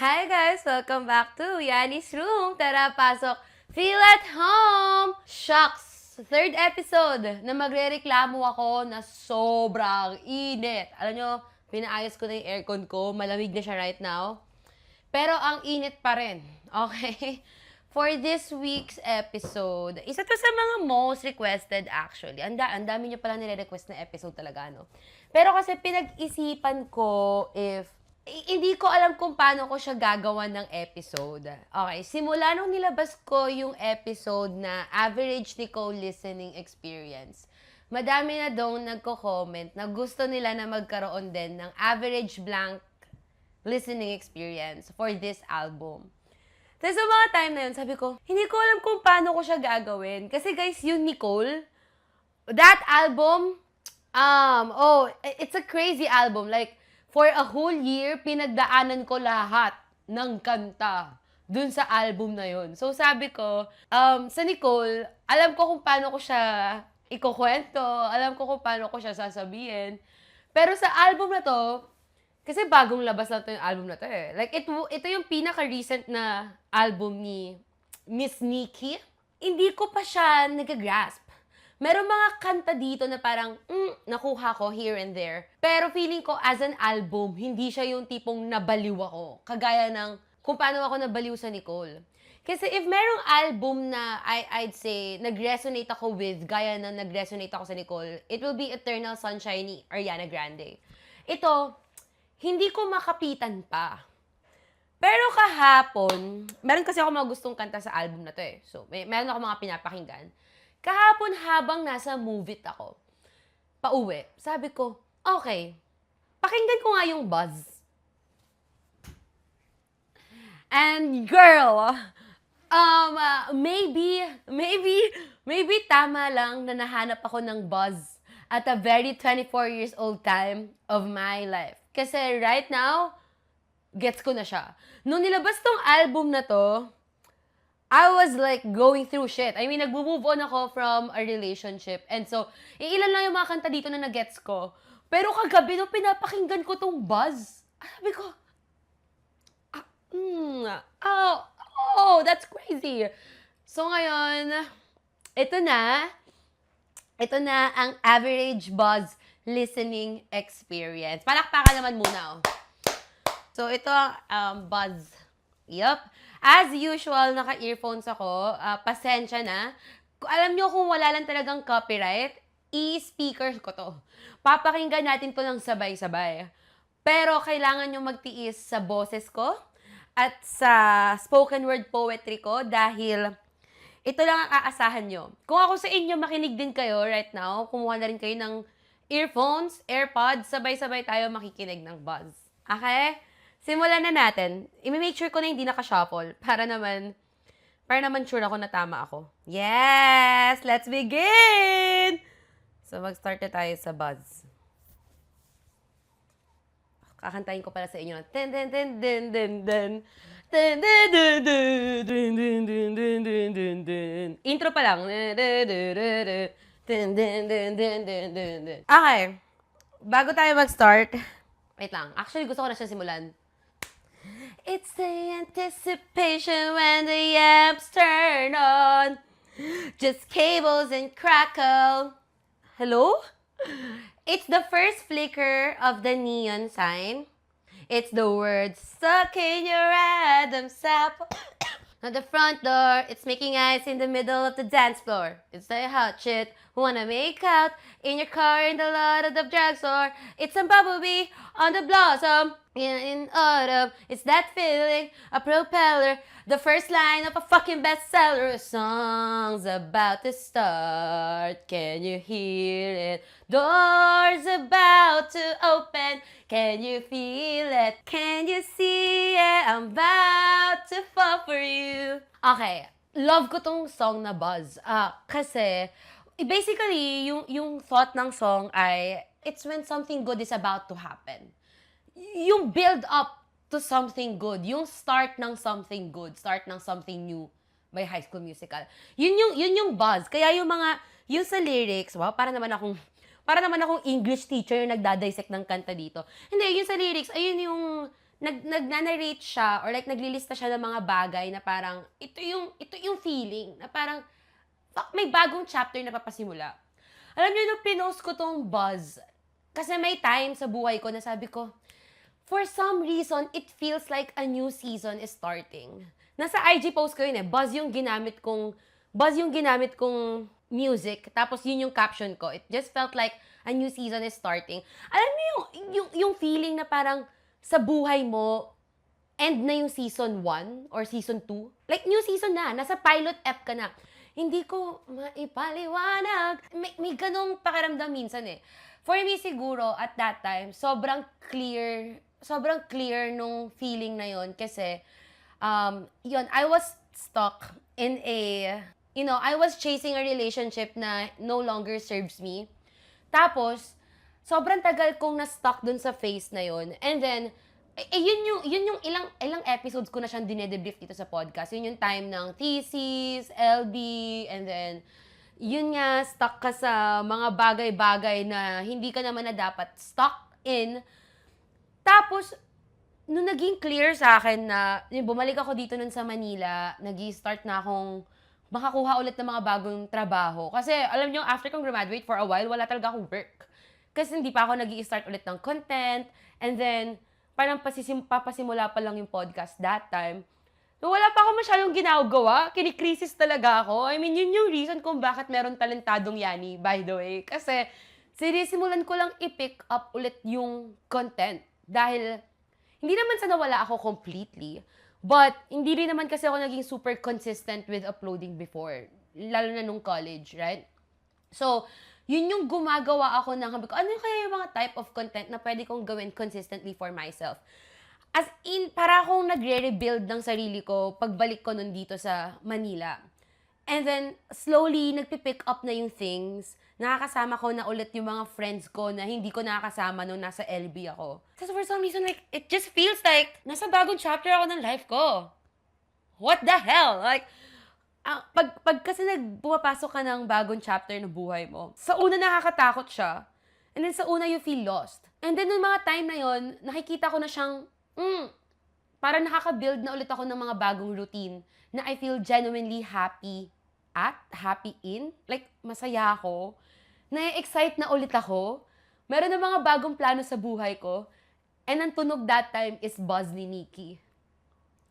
Hi guys! Welcome back to Yanni's Room. Tara, pasok. Feel at home! Shucks! Third episode na magrereklamo ako na sobrang init. Alam nyo, pinaayos ko na yung aircon ko. Malamig na siya right now. Pero ang init pa rin. Okay? For this week's episode, isa to sa mga most requested actually. Ang dami nyo pala nire-request na episode talaga, no? Pero kasi pinag-isipan ko if hindi ko alam kung paano ko siya gagawa ng episode. Okay, simula nung nilabas ko yung episode na Average Nicole Listening Experience, madami na doon nagko-comment na gusto nila na magkaroon din ng Average Blank Listening Experience for this album. Tapos sa mga time na yun, sabi ko, hindi ko alam kung paano ko siya gagawin. Kasi guys, yung Nicole, that album, it's a crazy album. Like, for a whole year, pinagdaanan ko lahat ng kanta dun sa album na yun. So, sabi ko, sa Nicole, alam ko kung paano ko siya ikukwento, alam ko kung paano ko siya sasabihin. Pero sa album na to, kasi bagong labas lang to yung album na to eh. Like, ito yung pinaka-recent na album ni Miss Nikki. Hindi ko pa siya nag-grasp. Merong mga kanta dito na parang, nakuha ko here and there. Pero feeling ko, as an album, hindi siya yung tipong nabaliw ako. Kagaya ng kung paano ako nabaliw sa Nicole. Kasi if merong album na I'd say, nag-resonate ako with, gaya na nag-resonate ako sa Nicole, it will be Eternal Sunshine ni Ariana Grande. Ito, hindi ko makapitan pa. Pero kahapon, meron kasi ako mga gustong kanta sa album na to eh. So, meron ako mga pinapakinggan. Kahapon habang nasa movie ako, pauwi, sabi ko, okay, pakinggan ko nga yung Buzz. And girl, maybe tama lang na nahanap ako ng Buzz at a very 24 years old time of my life. Kasi right now, gets ko na siya. Nung nilabas tong album na to, I was like going through shit. I mean, nag-move on ako from a relationship. And so, ilan lang yung mga kanta dito na nag-gets ko. Pero kagabi nung pinapakinggan ko tong Buzz, sabi ko, that's crazy. So ngayon, ito na ang Average Buzz Listening Experience. Palakpakan naman muna, oh. So, ito ang Buzz. Yup. As usual, naka-earphones ako. Pasensya na. Alam nyo kung wala lang talagang copyright, i-speaker ko to. Papakinggan natin to ng sabay-sabay. Pero kailangan nyo magtiis sa boses ko at sa spoken word poetry ko dahil ito lang ang aasahan nyo. Kung ako sa inyo, makinig din kayo right now. Kumuha na rin kayo ng earphones, AirPods, sabay-sabay tayo makikinig ng Buzz. Okay? Simulan na natin. I-make sure ko na hindi naka-shuffle para naman sure ako na tama ako. Yes! Let's begin! So, mag-start na tayo sa Buzz. Kakantahin ko pala sa inyo. Ten ten ten ten ten ten. Ten ten ten ten ten ten ten ten ten. Intro pa lang. Ten ten ten ten ten ten. Okay. Bago tayo mag-start, wait lang. Actually, gusto ko na siya simulan. It's the anticipation when the amps turn on. Just cables and crackle. Hello? It's the first flicker of the neon sign. It's the words stuck in your Adam's apple. At the front door, it's making eyes in the middle of the dance floor. It's the hot shit, wanna make out in your car in the lot of the drugstore. It's a bumblebee on the blossom in autumn. It's that feeling, a propeller, the first line of a fucking bestseller. A song's about to start, can you hear it? Doors about to open, can you feel it? Can you see it? I'm about to fall for you. Okay, love ko tong song na Buzz. Kasi, basically, yung thought ng song ay, it's when something good is about to happen. Yung build up to something good, yung start ng something good, start ng something new by High School Musical. Yun yung Buzz. Kaya yung sa lyrics, wow, para naman akong English teacher yung nagdadissect ng kanta dito. Hindi, yung sa lyrics, ayun yung nagnanarrate siya or like naglilista siya ng mga bagay na parang ito yung feeling na parang fuck, may bagong chapter na papasimula. Alam niyo, nung pinost ko tong Buzz, kasi may time sa buhay ko na sabi ko, for some reason, it feels like a new season is starting. Nasa IG post ko yun eh, Buzz yung ginamit kong music, tapos yun yung caption ko. It just felt like a new season is starting. Alam mo yung feeling na parang sa buhay mo, end na yung season 1 or season 2? Like, new season na, nasa pilot ep ka na. Hindi ko maipaliwanag. May ganong pakiramdam minsan eh. For me siguro, at that time, sobrang clear nung feeling na yon kasi, yun, I was stuck in I was chasing a relationship na no longer serves me. Tapos, sobrang tagal kong na-stuck dun sa phase na yon. And then, yun yung ilang episodes ko na siyang dinedebrief dito sa podcast. Yun yung time ng thesis, LB, and then, yun nga, stuck ka sa mga bagay-bagay na hindi ka naman na dapat stuck in. Tapos, nung naging clear sa akin na, bumalik ako dito nun sa Manila, nag-i-start na akong makakuha ulit ng mga bagong trabaho. Kasi, alam nyo, after kong graduate for a while, wala talaga akong work. Kasi hindi pa ako nag-i-start ulit ng content, and then, parang papasimula pa lang yung podcast that time. So, wala pa ako masyadong ginagawa. Kinikrisis talaga ako. I mean, yun yung reason kung bakit meron talentadong Yani, by the way. Kasi, sinisimulan ko lang i-pick up ulit yung content. Dahil, hindi naman sa nawala ako completely. But, hindi rin naman kasi ako naging super consistent with uploading before. Lalo na nung college, right? So, yun yung gumagawa ako ng sabi ko, ano kaya yung mga type of content na pwede kong gawin consistently for myself? As in, para akong nagre-rebuild ng sarili ko pagbalik ko nun dito sa Manila. And then, slowly, nagpipick up na yung things. Nakakasama ko na ulit yung mga friends ko na hindi ko nakakasama nung nasa LB ako. So, for some reason, like, it just feels like nasa bagong chapter ako ng life ko. What the hell? Like, pag kasi pumapasok ka ng bagong chapter ng buhay mo, sa una nakakatakot siya, and then sa una you feel lost. And then nung mga time na yon, nakikita ko na siyang, parang nakaka-build na ulit ako ng mga bagong routine na I feel genuinely happy in. Like, masaya ako. Na-excite na ulit ako. Meron na mga bagong plano sa buhay ko. And ang tunog that time is Buzz ni Nikki.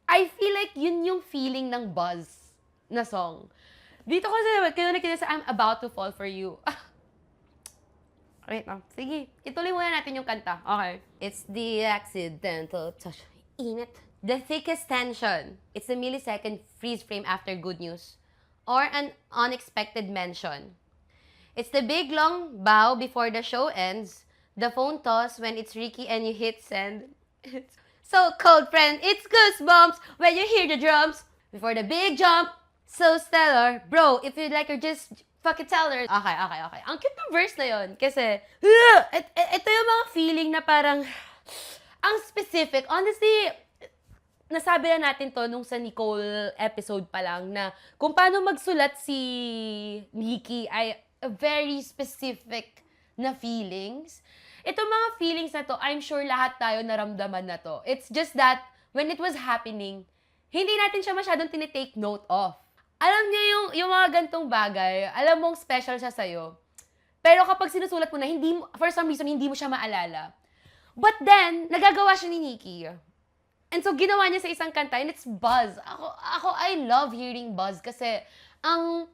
I feel like yun yung feeling ng Buzz na song. Dito ko sa I'm About to Fall for You. Wait lang. Sige, ituloy muna natin yung kanta. Okay. It's the accidental touch. Init. The thickest tension. It's a millisecond freeze frame after good news. Or an unexpected mention. It's the big long bow before the show ends. The phone toss when it's Ricky and you hit send. It's so cold, friend. It's goosebumps when you hear the drums. Before the big jump. So stellar. Bro, if you like her, just fucking tell her. Okay. Ang cute ng verse na yun. Kasi, ito yung mga feeling na parang, ang specific. Honestly, nasabi na natin to nung sa Nicole episode pa lang na kung paano magsulat si Nikki ay a very specific na feelings. Itong mga feelings na to, I'm sure lahat tayo naramdaman na to. It's just that, when it was happening, hindi natin siya masyadong tinitake note of. Alam niyo yung mga gantong bagay, alam mong special siya sa'yo. Pero kapag sinusulat mo na, for some reason, hindi mo siya maalala. But then, nagagawa siya ni Nikki. And so, ginawa niya sa isang kanta, and it's Buzz. I love hearing Buzz kasi ang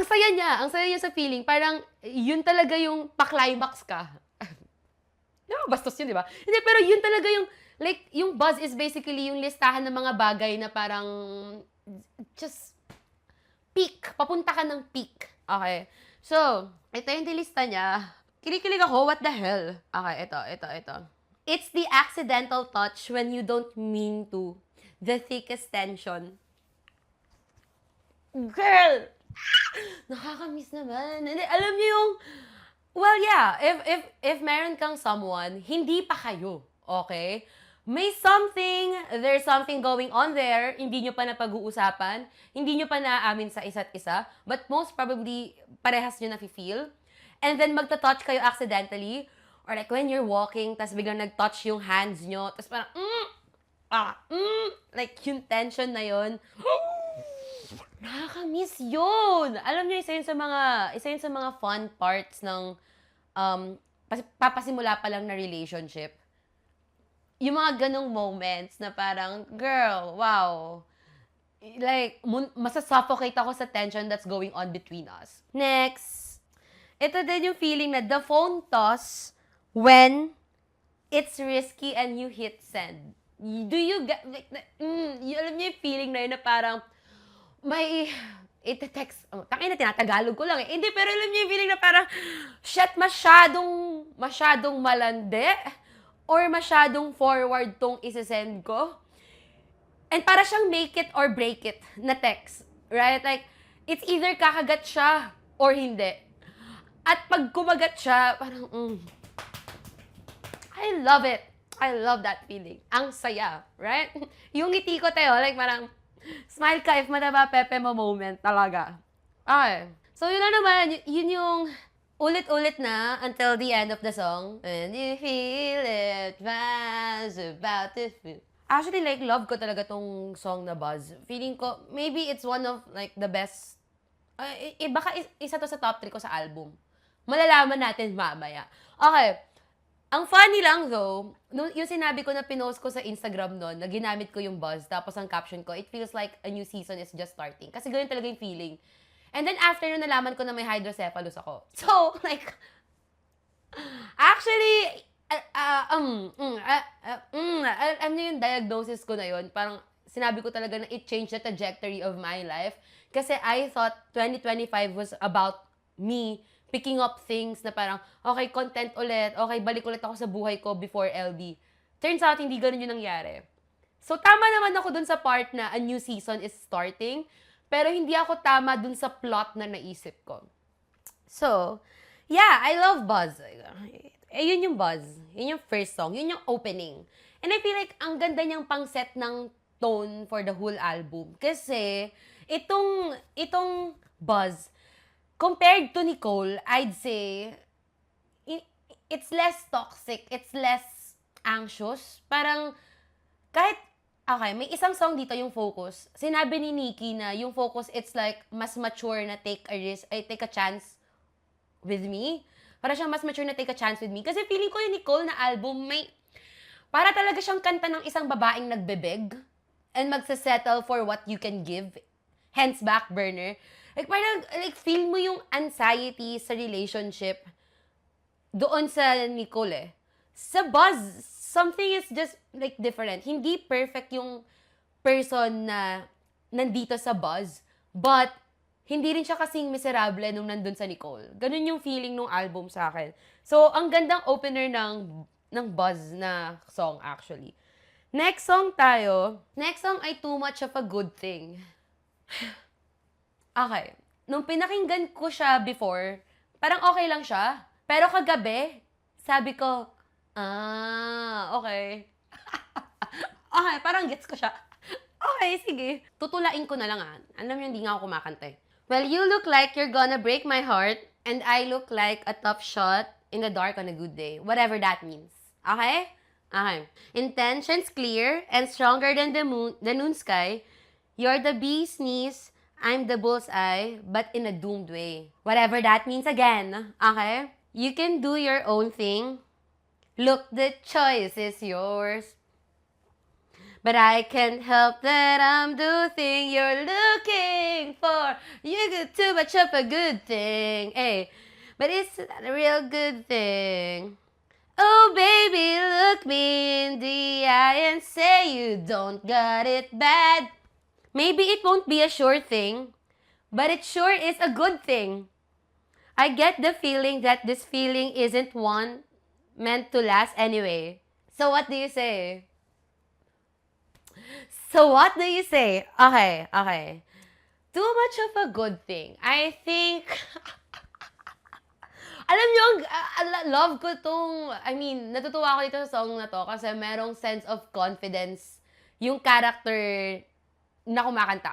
saya niya sa feeling. Parang, yun talaga yung pa-climax ka. Bastos yun, di ba? Hindi, pero yun talaga yung, like, yung Buzz is basically yung listahan ng mga bagay na parang, just peak. Papunta ka ng peak. Okay. So, ito yung nilista niya. Kinikilig ako, what the hell? Okay, ito. It's the accidental touch when you don't mean to. The thickest tension. Girl! Nakakamiss naman. Alam niyo yung, well, yeah, if meron kang someone, hindi pa kayo. Okay? There's something going on there, hindi nyo pa napag-uusapan, hindi nyo pa naaamin sa isa't isa, but most probably, parehas nyo na-feel. And then, magta-touch kayo accidentally, Or like when you're walking, tas biglang nag-touch yung hands nyo, tas parang, like yung tension na yun, nakaka-miss yun. Alam niyo, isa yun sa mga fun parts ng papasimula pa lang na relationship. Yung mga ganong moments na parang, girl, wow. Like, masasuffocate ako sa tension that's going on between us. Next, ito din yung feeling na the phone toss when it's risky and you hit send. Do you get, like, alam niyo yung feeling na yun na parang, may ite-text, tangina, tinatagalog ko lang eh. Hindi, pero alam niyo yung feeling na parang, shit, masyadong malandi, or masyadong forward tong isesend ko. And para siyang make it or break it na text. Right? Like, it's either kakagat siya or hindi. At pag kumagat siya, parang, I love it. I love that feeling. Ang saya. Right? Yung ngiti ko tayo, like parang, smile ka if mataba pepe mo moment talaga. Okay. So, yun na naman. Yun yung ulit-ulit na until the end of the song. And you feel it, was about to feel. Actually, like, love ko talaga tong song na Buzz. Feeling ko, maybe it's one of, like, the best, baka isa to sa top 3 ko sa album. Malalaman natin mamaya. Okay. Ang funny lang though, yung sinabi ko na pinost ko sa Instagram noon, na ginamit ko yung Buzz, tapos ang caption ko, it feels like a new season is just starting. Kasi ganyan talaga yung feeling. And then after nun, nalaman ko na may hydrocephalus ako. So, like, actually, ano yung diagnosis ko na yun? Parang sinabi ko talaga na it changed the trajectory of my life. Kasi I thought 2025 was about me picking up things na parang, okay, content ulit, okay, balik ulit ako sa buhay ko before LB. Turns out, hindi ganun yung nangyari. So, tama naman ako dun sa part na a new season is starting, pero hindi ako tama dun sa plot na naisip ko. So, yeah, I love Buzz. Yun yung Buzz. Yun yung first song. Yun yung opening. And I feel like ang ganda niyang pang-set ng tone for the whole album. Kasi, itong Buzz, compared to Nicole, I'd say, it's less toxic. It's less anxious. Parang, kahit, okay, may isang song dito yung Focus. Sinabi ni Nikki na yung Focus, it's like, mas mature na take a chance with me. Para siyang mas mature na take a chance with me. Kasi feeling ko yung Nicole na album, para talaga siyang kanta ng isang babaeng nagbebeg and magsasettle for what you can give. Hence, back burner. Like, parang, feel mo yung anxiety sa relationship doon sa Nicole eh. Sa Buzz, something is just, like, different. Hindi perfect yung person na nandito sa Buzz, but hindi rin siya kasing miserable nung nandun sa Nicole. Ganun yung feeling nung album sa akin. So, ang gandang opener ng Buzz na song, actually. Next song tayo. Next song ay Too Much of a Good Thing. Okay. Nung pinakinggan ko siya before, parang okay lang siya. Pero kagabi, sabi ko, okay. Okay, parang gets ko siya. Okay, sige. Tutulain ko na lang Alam niyo, hindi nga ako kumakanta eh. Well, you look like you're gonna break my heart, and I look like a tough shot in the dark on a good day. Whatever that means. Okay? Okay. Intentions clear and stronger than the noon sky. You're the bee's knees, I'm the bullseye, but in a doomed way. Whatever that means again. Okay? You can do your own thing. Look, the choice is yours. But I can't help that I'm the thing you're looking for. You get too much of a good thing. Hey, but it's not a real good thing. Oh, baby, look me in the eye and say you don't got it bad. Maybe it won't be a sure thing, but it sure is a good thing. I get the feeling that this feeling isn't one meant to last anyway. So what do you say? So what do you say? Okay. Too much of a good thing. I think, alam nyo, love ko natutuwa ako dito sa song na to kasi merong sense of confidence yung character na kumakanta.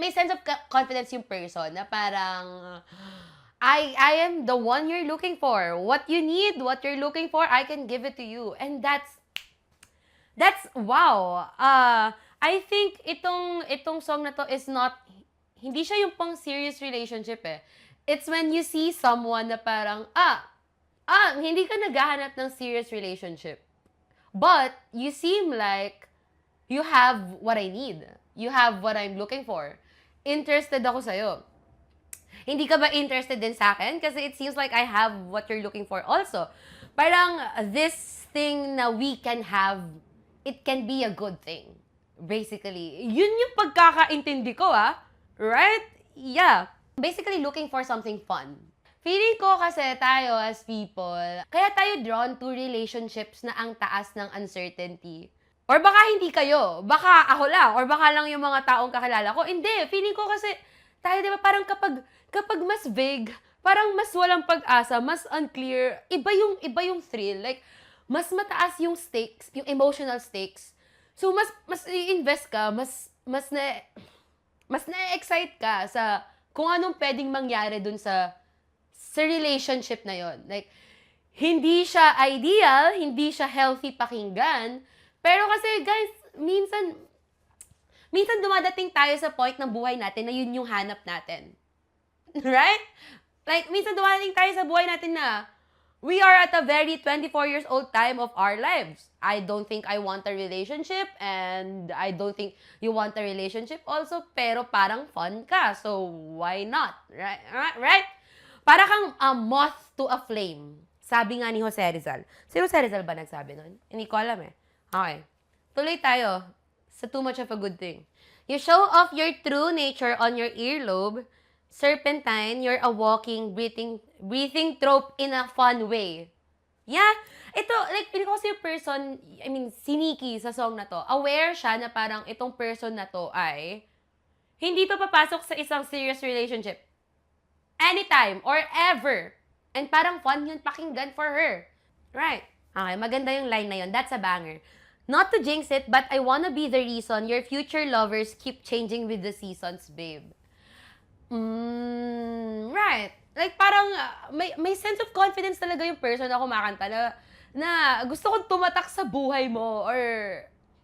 May sense of confidence yung person na parang, I am the one you're looking for. What you need, what you're looking for, I can give it to you. And that's wow. I think itong song na to is not, hindi siya yung pang serious relationship eh. It's when you see someone na parang, hindi ka naghahanap ng serious relationship. But you seem like you have what I need. You have what I'm looking for. Interested ako sa'yo. Hindi ka ba interested din sa akin? Kasi it seems like I have what you're looking for also. Parang this thing na we can have, it can be a good thing. Basically. Yun yung pagkakaintindi ko, right? Yeah. Basically looking for something fun. Feeling ko kasi tayo as people, kaya tayo drawn to relationships na ang taas ng uncertainty. Or baka hindi kayo. Baka ako lang. Or baka lang yung mga taong kakilala ko. Hindi. Feeling ko kasi tayo, di ba, parang kapag mas vague, parang mas walang pag-asa, mas unclear, iba yung thrill. Like, mas mataas yung stakes, yung emotional stakes. So, mas i-invest ka, mas na-excite ka sa kung anong pwedeng mangyari dun sa relationship na yon. Like, hindi siya ideal, hindi siya healthy pakinggan, pero kasi, guys, minsan dumadating tayo sa point ng buhay natin na yun yung hanap natin. Right? Like, minsan dumadating tayo sa buhay natin na we are at a very 24 years old time of our lives. I don't think I want a relationship and I don't think you want a relationship also, pero parang fun ka. So, why not? Right? Para kang a moth to a flame. Sabi nga ni Jose Rizal. Si Jose Rizal ba nagsabi nun? Hindi ko alam eh. Okay. Tuloy tayo sa too much of a good thing. You show off your true nature on your earlobe. Serpentine, you're a walking, breathing trope in a fun way. Yeah. Ito, like, piniko kasi yung person, si Nikki sa song na to, aware siya na parang itong person na to ay hindi pa papasok sa isang serious relationship. Anytime or ever. And parang fun yun pakinggan for her. Right. Okay, maganda yung line na yun. That's a banger. Not to jinx it, but I wanna be the reason your future lovers keep changing with the seasons, babe. Right. Like, parang may sense of confidence talaga yung person na kumakanta na gusto kong tumatak sa buhay mo, or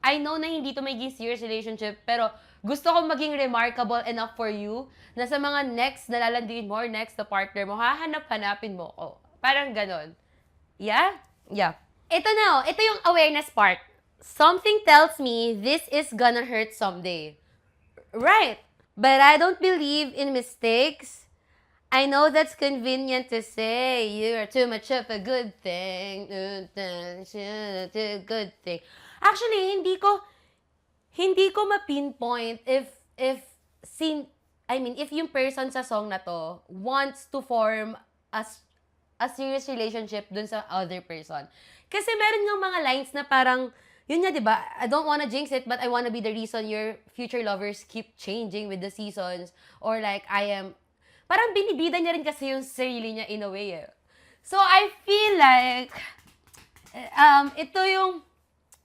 I know na hindi to maging serious relationship, pero gusto kong maging remarkable enough for you na sa mga next na lalandiin mo or next na partner mo, hahanap-hanapin mo ko. Parang ganon. Yeah? Yeah. Ito yung awareness part. Something tells me this is gonna hurt someday. Right. But I don't believe in mistakes. I know that's convenient to say. You're too much of a good thing. Good thing. Actually, hindi ko ma-pinpoint if yung person sa song na to wants to form a serious relationship dun sa other person. Kasi meron ng mga lines na parang, yun nga, diba? I don't wanna jinx it, but I wanna be the reason your future lovers keep changing with the seasons. Or like, parang binibida niya rin kasi yung sarili niya in a way eh. So, I feel like, ito yung,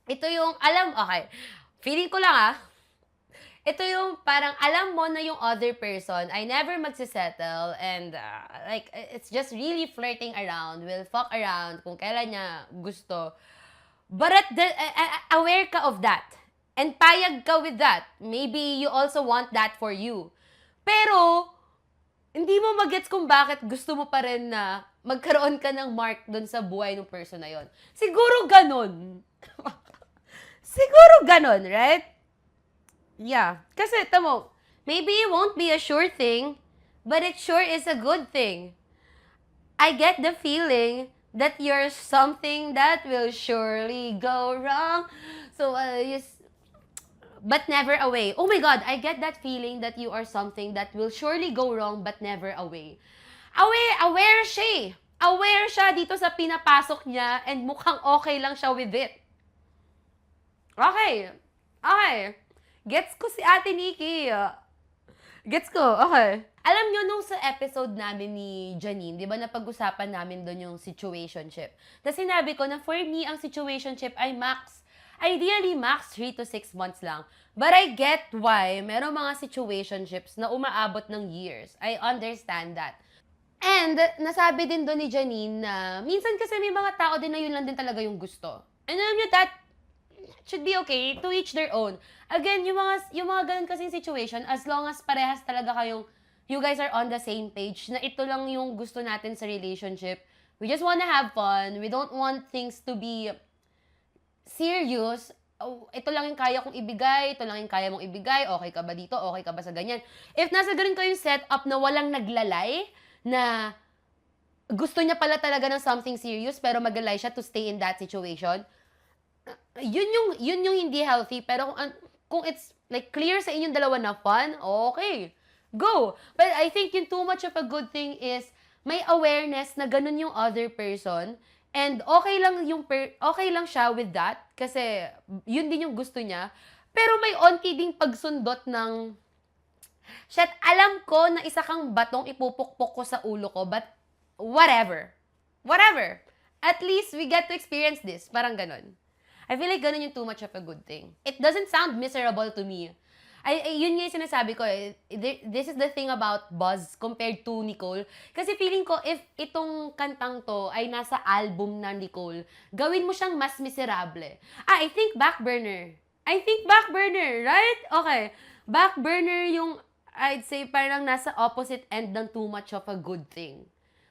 okay, feeling ko lang ito yung parang alam mo na yung other person ay never magsisettle and like, it's just really flirting around, will fuck around kung kailan niya gusto. But aware ka of that. And payag ka with that. Maybe you also want that for you. Pero, hindi mo magets kung bakit gusto mo pa rin na magkaroon ka ng mark dun sa buhay ng person na yon. Siguro ganon. Siguro ganon, right? Yeah. Kasi, tamo, maybe it won't be a sure thing, but it sure is a good thing. I get the feeling that you're something that will surely go wrong. So, but never away. Oh my God, I get that feeling that you are something that will surely go wrong but never away. Aware siya. Aware siya dito sa pinapasok niya and mukhang okay lang siya with it. Okay. Gets ko si Ate Nikki. Gets ko, okay. Alam nyo, nung sa episode namin ni Janine, di ba, napag-usapan namin doon yung situationship. Na sinabi ko na for me, ang situationship ay ideally max 3 to 6 months lang. But I get why merong mga situationships na umaabot ng years. I understand that. And nasabi din doon ni Janine na minsan kasi may mga tao din na yun lang din talaga yung gusto. And alam nyo, that should be okay, to each their own. Again, yung mga ganun kasing situation, as long as parehas talaga kayong, you guys are on the same page, na ito lang yung gusto natin sa relationship. We just wanna have fun. We don't want things to be serious. Oh, ito lang yung kaya kong ibigay, ito lang yung kaya mong ibigay, okay ka ba dito, okay ka ba sa ganyan. If nasa ganun kayong setup na walang naglalay, na gusto niya pala talaga ng something serious, pero maglalay siya to stay in that situation, yun yung hindi healthy. Pero kung it's like clear sa inyong dalawa na fun, okay, go. But I think yung too much of a good thing is may awareness na ganun yung other person, and okay lang siya with that kasi yun din yung gusto niya. Pero may onti ding pagsundot ng shit, alam ko na isa kang batong ipupukpok ko sa ulo ko, but whatever. Whatever. At least we get to experience this. Parang ganun. I feel like ganun yung too much of a good thing. It doesn't sound miserable to me. Yun nga yung sinasabi ko eh. This is the thing about Buzz compared to Nicole. Kasi feeling ko, if itong kantang to ay nasa album na Nicole, gawin mo siyang mas miserable. I think Backburner. Right? Okay. Backburner yung, I'd say, parang nasa opposite end ng too much of a good thing.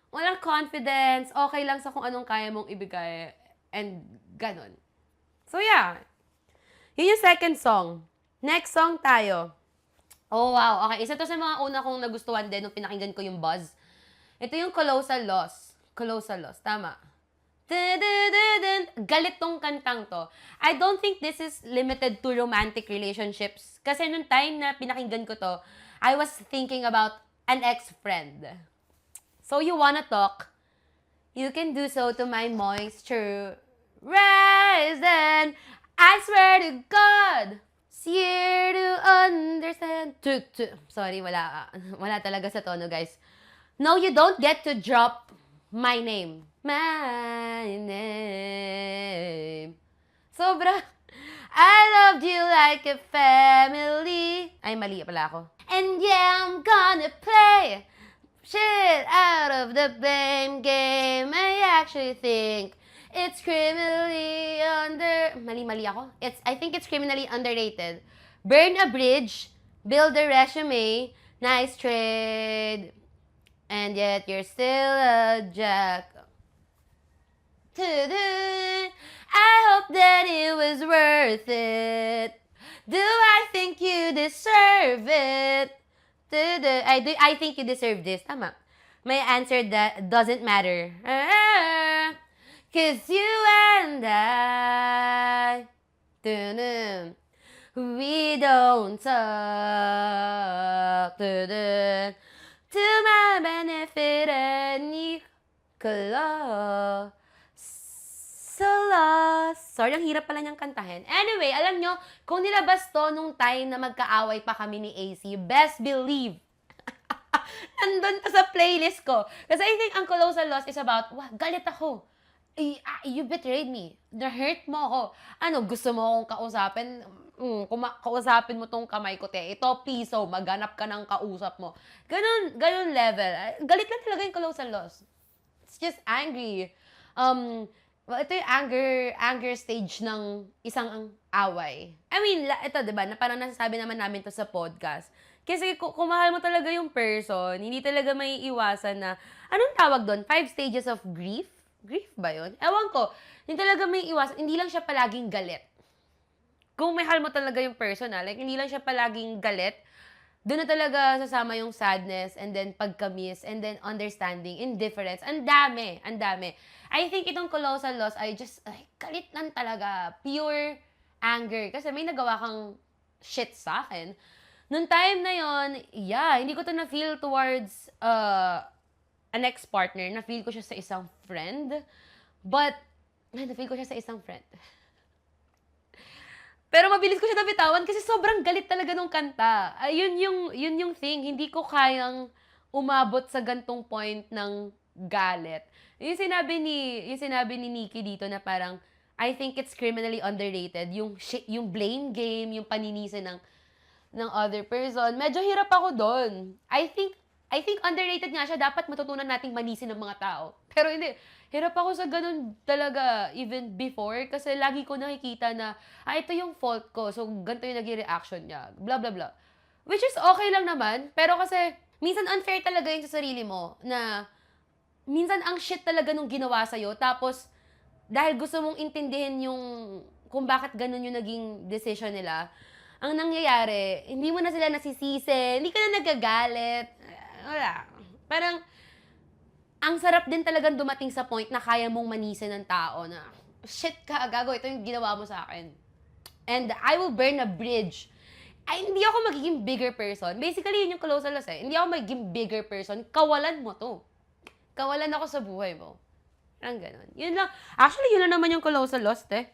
Walang confidence, okay lang sa kung anong kaya mong ibigay, and ganun. So yeah, yun yung second song. Next song tayo. Oh wow, okay. Isa to sa mga una kong nagustuhan din nung pinakinggan ko yung Buzz. Ito yung Colossal Loss. Tama. Galit tong kantang to. I don't think this is limited to romantic relationships. Kasi nung time na pinakinggan ko to, I was thinking about an ex-friend. So you wanna talk? You can do so to my moisture. Rise and I swear to God, it's here to understand. Sorry, wala talaga sa tono, guys. No, you don't get to drop my name. My name. Sobra. I loved you like a family. Ay, mali pala ako. And yeah, I'm gonna play shit out of the blame game. I actually think it's criminally Mali ako. I think it's criminally underrated. Burn a bridge, build a resume, nice trade, and yet you're still a jack. I hope that it was worth it. Do I think you deserve it? I think you deserve this. Tama. My answer that doesn't matter. 'Cause you and I, we don't talk, to my benefit and you lost. Sorry, ang hirap pala niyang kantahin. Anyway, alam nyo, kung nilabas to nung time na magkaaway pa kami ni AC, best believe, nandun pa sa playlist ko. Kasi I think ang Colossal Loss is about, galit ako. You betrayed me. Na-hurt mo ako. Gusto mo akong kausapin? Kausapin mo tong kamay ko, te. Ito, piso. Maghanap ka ng kausap mo. Ganun level. Galit lang talaga yung Colossal Loss. It's just angry. Well, ito yung anger stage ng isang away. I mean, ito, diba, na parang nasasabi naman namin to sa podcast. Kasi kung mahal mo talaga yung person, hindi talaga may iwasan na, anong tawag doon? 5 stages of grief? Grief ba yun? Ewan ko. Hindi talaga may iwasan. Hindi lang siya palaging galit. Kung mahal mo talaga yung person, like, hindi lang siya palaging galit, doon na talaga sasama yung sadness, and then pagka-miss, and then understanding, indifference. Ang dami. I think itong Colossal Loss ay just, galit lang talaga. Pure anger. Kasi may nagawa kang shit sa akin. Noong time na yon, hindi ko to na-feel towards an ex-partner. Na-feel ko siya sa isang friend. But, na-feel ko siya sa isang friend. Pero mabilis ko siya nabitawan kasi sobrang galit talaga nung kanta. Yun yung thing. Hindi ko kayang umabot sa gantong point ng galit. Yung sinabi ni Nikki dito na parang, I think it's criminally underrated. Yung blame game, yung paninisi ng other person. Medyo hirap ako doon. I think I think underrated nga siya. Dapat matutunan nating manisin ng mga tao. Pero hindi. Hirap ako sa ganun talaga even before. Kasi lagi ko nakikita na, ito yung fault ko. So, ganito yung naging reaction niya. Blah, blah, blah. Which is okay lang naman. Pero kasi, minsan unfair talaga yung sa sarili mo. Na, minsan ang shit talaga nung ginawa sa'yo. Tapos, dahil gusto mong intindihin yung kung bakit ganun yung naging decision nila, ang nangyayari, hindi mo na sila nasisisi, hindi ka na nagagalit. Wala. Parang, ang sarap din talagang dumating sa point na kaya mong manisin ng tao na, shit ka, gago, ito yung ginawa mo sa akin. And I will burn a bridge. Ay, hindi ako magiging bigger person. Basically, yun yung close loss eh. Hindi ako magiging bigger person. Kawalan mo to. Kawalan ako sa buhay mo. Parang ganun. Yun lang. Actually, yun lang naman yung close loss eh.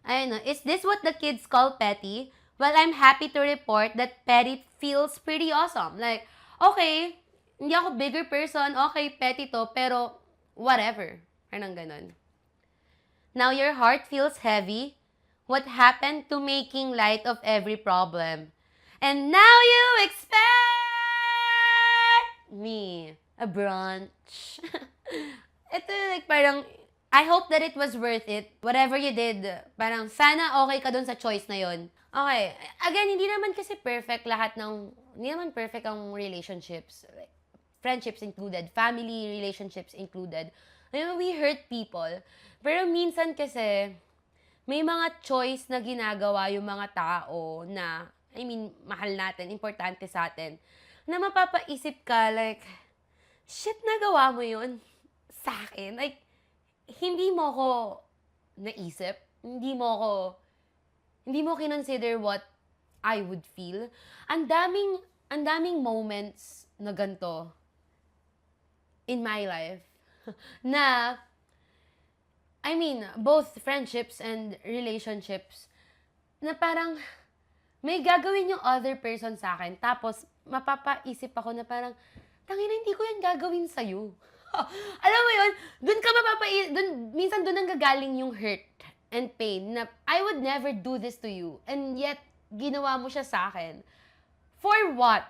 Ayun, is this what the kids call petty? Well, I'm happy to report that petty feels pretty awesome. Like, okay, hindi ako bigger person, okay, petty to, pero whatever. Parang ganun. Now your heart feels heavy. What happened to making light of every problem? And now you expect me a brunch. Ito like parang, I hope that it was worth it. Whatever you did, parang sana okay ka dun sa choice na yon. Okay. Again, hindi naman kasi perfect lahat ng, hindi naman perfect ang relationships. Like, friendships included, family relationships included. I mean, we hurt people. Pero minsan kasi, may mga choice na ginagawa yung mga tao na, I mean, mahal natin, importante sa atin, na mapapaisip ka, like, shit, nagawa mo yun sa akin. Like, hindi mo ko naisip, hindi mo kinonsider what I would feel. Ang daming moments na ganito in my life na, I mean, both friendships and relationships, na parang may gagawin yung other person sa akin, tapos mapapaisip ako na parang, tangina, hindi ko yan gagawin sa'yo. Alam mo yun, minsan dun ang gagaling yung hurt and pain na I would never do this to you, and yet, ginawa mo siya sa akin. For what?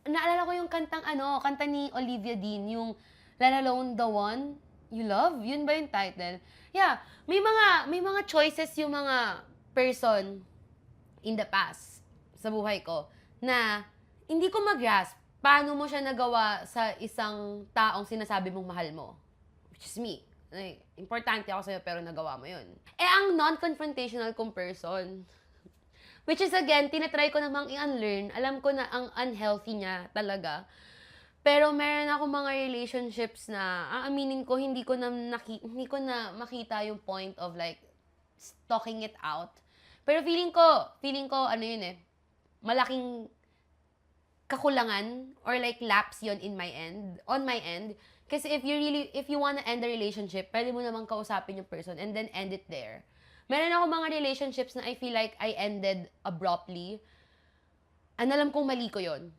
Naalala ko yung kanta ni Olivia Dean, yung Let Alone the One You Love, yun ba yung title? Yeah, may mga choices yung mga person in the past sa buhay ko na hindi ko mag-grasp paano mo siya nagawa sa isang taong sinasabi mong mahal mo, which is me. Like, importante ako sa'yo pero nagawa mo yun. Ang non-confrontational kong person, which is again, tinatry ko namang i-unlearn. Alam ko na ang unhealthy niya talaga. Pero meron ako mga relationships na, aaminin ko, hindi ko na makita yung point of like, talking it out. Pero feeling ko, malaking kakulangan or like lapse yon on my end. Kasi if you wanna end the relationship, pwede mo namang kausapin yung person and then end it there. Meron ako mga relationships na I feel like I ended abruptly. Alam kong mali ko yon.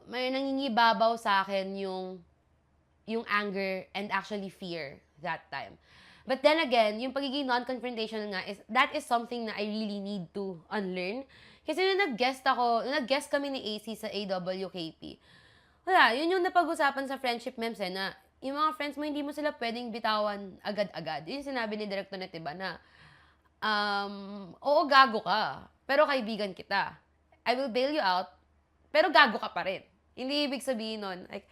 May nangingibabaw sa akin yung anger and actually fear that time. But then again, yung pagiging non-confrontational nga, that is something na I really need to unlearn. Kasi nung nag-guest kami ni AC sa AWKP, wala, yun yung napag-usapan sa friendship memes na yung mga friends mo, hindi mo sila pwedeng bitawan agad-agad. Yun sinabi ni Director Net, diba, na, oo, gago ka, pero kaibigan kita. I will bail you out, pero gago ka pa rin. Hindi ibig sabihin nun. Like,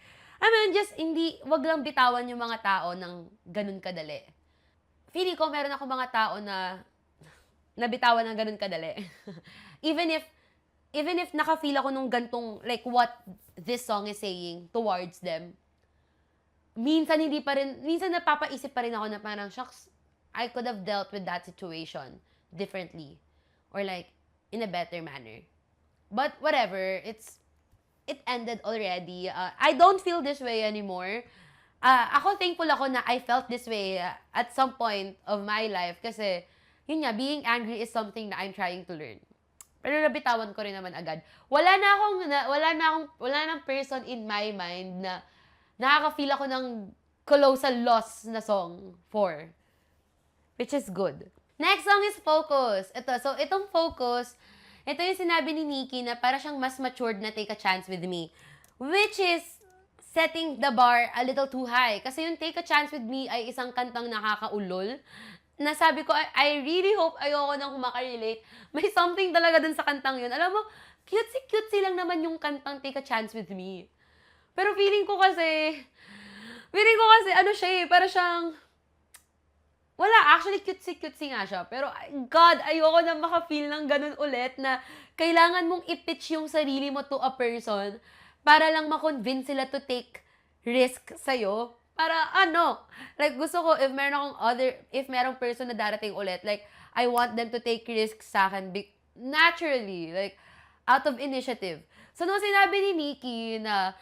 wag lang bitawan yung mga tao ng ganun kadali. Feeling ko, meron ako mga tao na nabitawan ng ganun kadali. Even if naka-feel ako nung gantong, like what this song is saying towards them, minsan napapaisip pa rin ako na parang, shucks, I could have dealt with that situation differently. Or like, in a better manner. But whatever, it ended already. I don't feel this way anymore. Ako thankful ako na I felt this way at some point of my life kasi, yun nga, being angry is something na I'm trying to learn. Pero nabitawan ko rin naman agad. Wala nang person in my mind na nakaka-feel ako ng colossal loss na song for. Which is good. Next song is Focus. Itong Focus, Ito yung sinabi ni Nikki na para siyang mas matured na Take a Chance with Me. Which is setting the bar a little too high. Kasi yung Take a Chance with Me ay isang kantang nakakaulol. Na sabi ko, I really hope ayoko nang makarelate. May something talaga dun sa kantang yun. Alam mo, cutesy lang naman yung kantang Take a Chance with Me. Pero feeling ko kasi, ano siya para siyang, wala, actually cutesy nga siya. Pero, God, ayoko na maka-feel ng ganun ulit na kailangan mong i-pitch yung sarili mo to a person para lang ma-convince sila to take risk sa'yo. Para like gusto ko if merong person na darating ulit, like, I want them to take risks sa akin naturally, like, out of initiative. So, nung sinabi ni Nikki na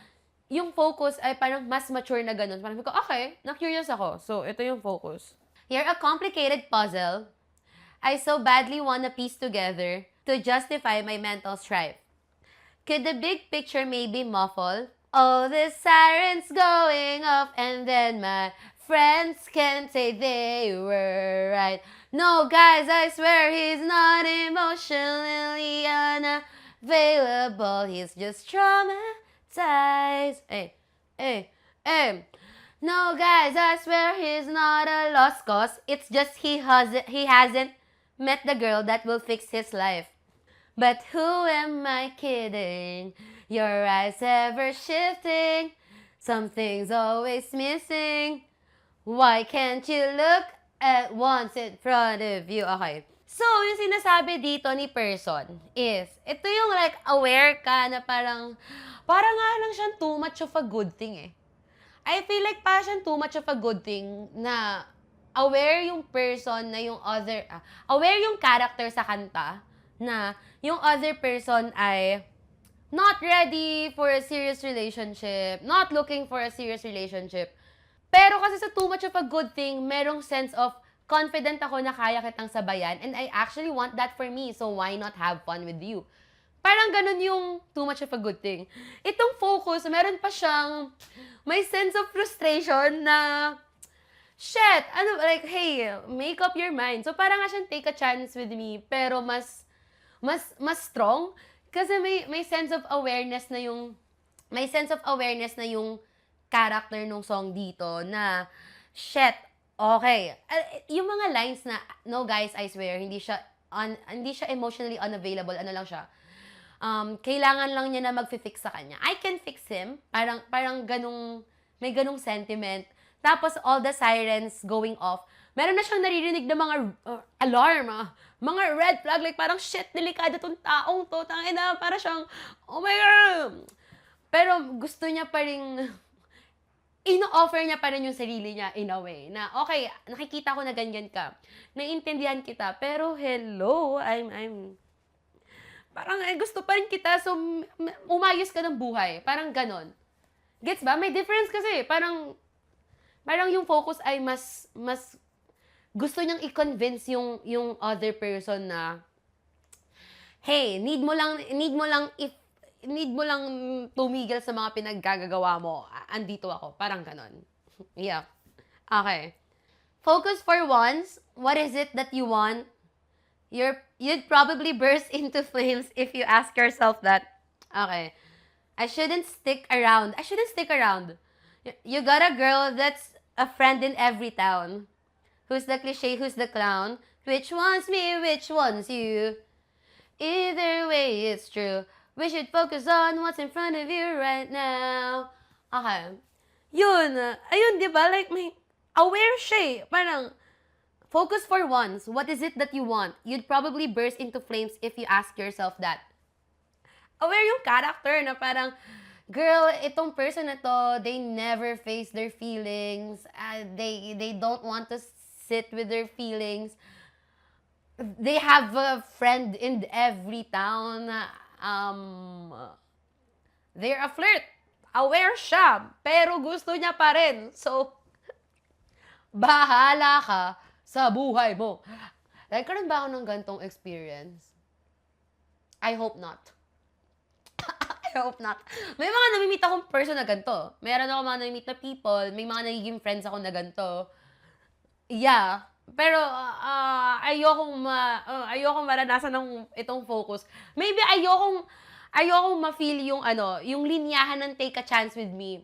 yung focus ay parang mas mature na ganun, parang ko, okay, na-curious ako. So, ito yung focus. You're a complicated puzzle I so badly wanna piece together to justify my mental strife. Could the big picture maybe muffle all the sirens going off and then my friends can say they were right? No, guys, I swear he's not emotionally unavailable. He's just traumatized. Hey. No, guys, I swear he's not a lost cause. It's just he hasn't met the girl that will fix his life. But who am I kidding? Your eyes ever shifting. Something's always missing. Why can't you look at once in front of you? Okay. So, yung sinasabi dito ni person is, ito yung like aware ka na parang nga lang siyang too much of a good thing eh. I feel like parang siyang too much of a good thing na aware yung person na yung aware yung character sa kanta na yung other person ay not ready for a serious relationship, not looking for a serious relationship. Pero kasi sa too much of a good thing, merong sense of confident ako na kaya kitang sabayan and I actually want that for me, so why not have fun with you? Parang ganun yung too much of a good thing. Itong focus, meron pa siyang may sense of frustration na shit, like, hey, make up your mind. So, parang nga siyang Take a Chance with Me, pero mas strong. Kasi may sense of awareness na yung character nung song dito na, shit, okay. Yung mga lines na, no guys, I swear, hindi siya emotionally unavailable, lang siya. Kailangan lang niya na mag-fix sa kanya. I can fix him. Parang may ganung sentiment. Tapos, all the sirens going off. Meron na siyang naririnig na mga alarm, mga red flag. Like, parang, shit, delikado tong taong to. Tangina, para siyang, oh my God. Pero, gusto niya pa rin, ino-offer niya pa rin yung sarili niya in a way. Na, okay, nakikita ko na ganyan ka. Naiintindihan kita. Pero, hello, I'm parang gusto pa rin kita, so umayos ka ng buhay. Parang ganon. Gets ba? May difference kasi. Parang yung focus ay mas gusto niyang i-convince yung other person na, hey, need mo lang tumigil sa mga pinaggagawa mo. Andito ako. Parang ganon. Yeah. Okay. Focus for once. What is it that you want? You'd probably burst into flames if you ask yourself that. Okay. I shouldn't stick around. You got a girl that's a friend in every town. Who's the cliche, who's the clown? Which one's me, which one's you? Either way, it's true. We should focus on what's in front of you right now. Okay. Ayun, di ba? Like, may aware siya eh. Parang, focus for once. What is it that you want? You'd probably burst into flames if you ask yourself that. Aware yung character na parang, girl, itong person na to, they never face their feelings. They don't want to sit with their feelings. They have a friend in every town. They're a flirt. Aware siya, pero gusto niya pa rin. So, bahala ka sa buhay mo. Nagkaroon ba ako ng gantong experience? I hope not. I hope not. May mga namimit akong person na ganito. Meron ako mga namimit na people, may mga nagiging friends ako na ganito. Yeah. Pero ayokong maranasan ng itong focus. Maybe ayokong ma-feel yung yung linyahan ng take a chance with me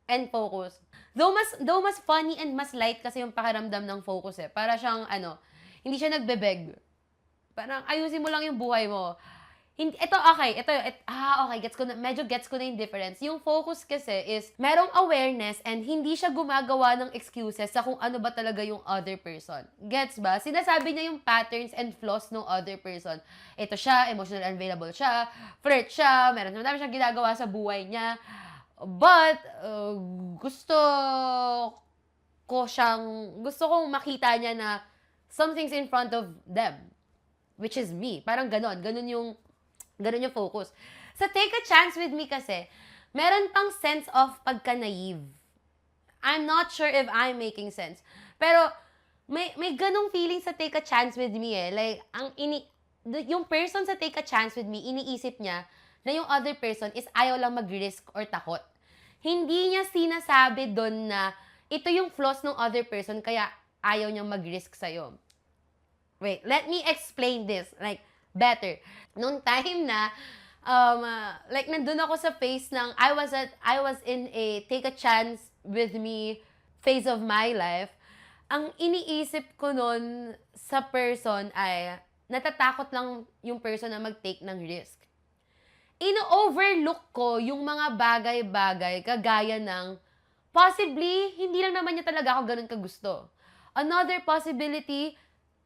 and focus. Though mas funny and mas light kasi yung pakiramdam ng focus eh. Para siyang hindi siya nagbe-beg. Parang ayusin mo lang yung buhay mo. Hindi, okay, gets ko na yung difference. Yung focus kasi is, merong awareness and hindi siya gumagawa ng excuses sa kung ano ba talaga yung other person. Gets ba? Sinasabi niya yung patterns and flaws ng other person. Ito siya, emotional unavailable siya, flirt siya, meron naman siyang ginagawa sa buhay niya. But, gusto kong makita niya na something's in front of them. Which is me. Parang Ganon yung focus. Sa take a chance with me kasi, meron pang sense of pagka-naive. I'm not sure if I'm making sense. Pero, may ganong feeling sa take a chance with me eh. Like, yung person sa take a chance with me, iniisip niya na yung other person is ayaw lang mag-risk or takot. Hindi niya sinasabi doon na ito yung flaws ng other person kaya ayaw niyang mag-risk sa'yo. Wait, let me explain this. Like, better. Nung time na, nandun ako sa phase ng, I was in a take a chance with me phase of my life. Ang iniisip ko nun sa person ay, natatakot lang yung person na mag-take ng risk. Ino-overlook ko yung mga bagay-bagay kagaya ng, possibly, hindi lang naman niya talaga ako ganun kagusto. Another possibility,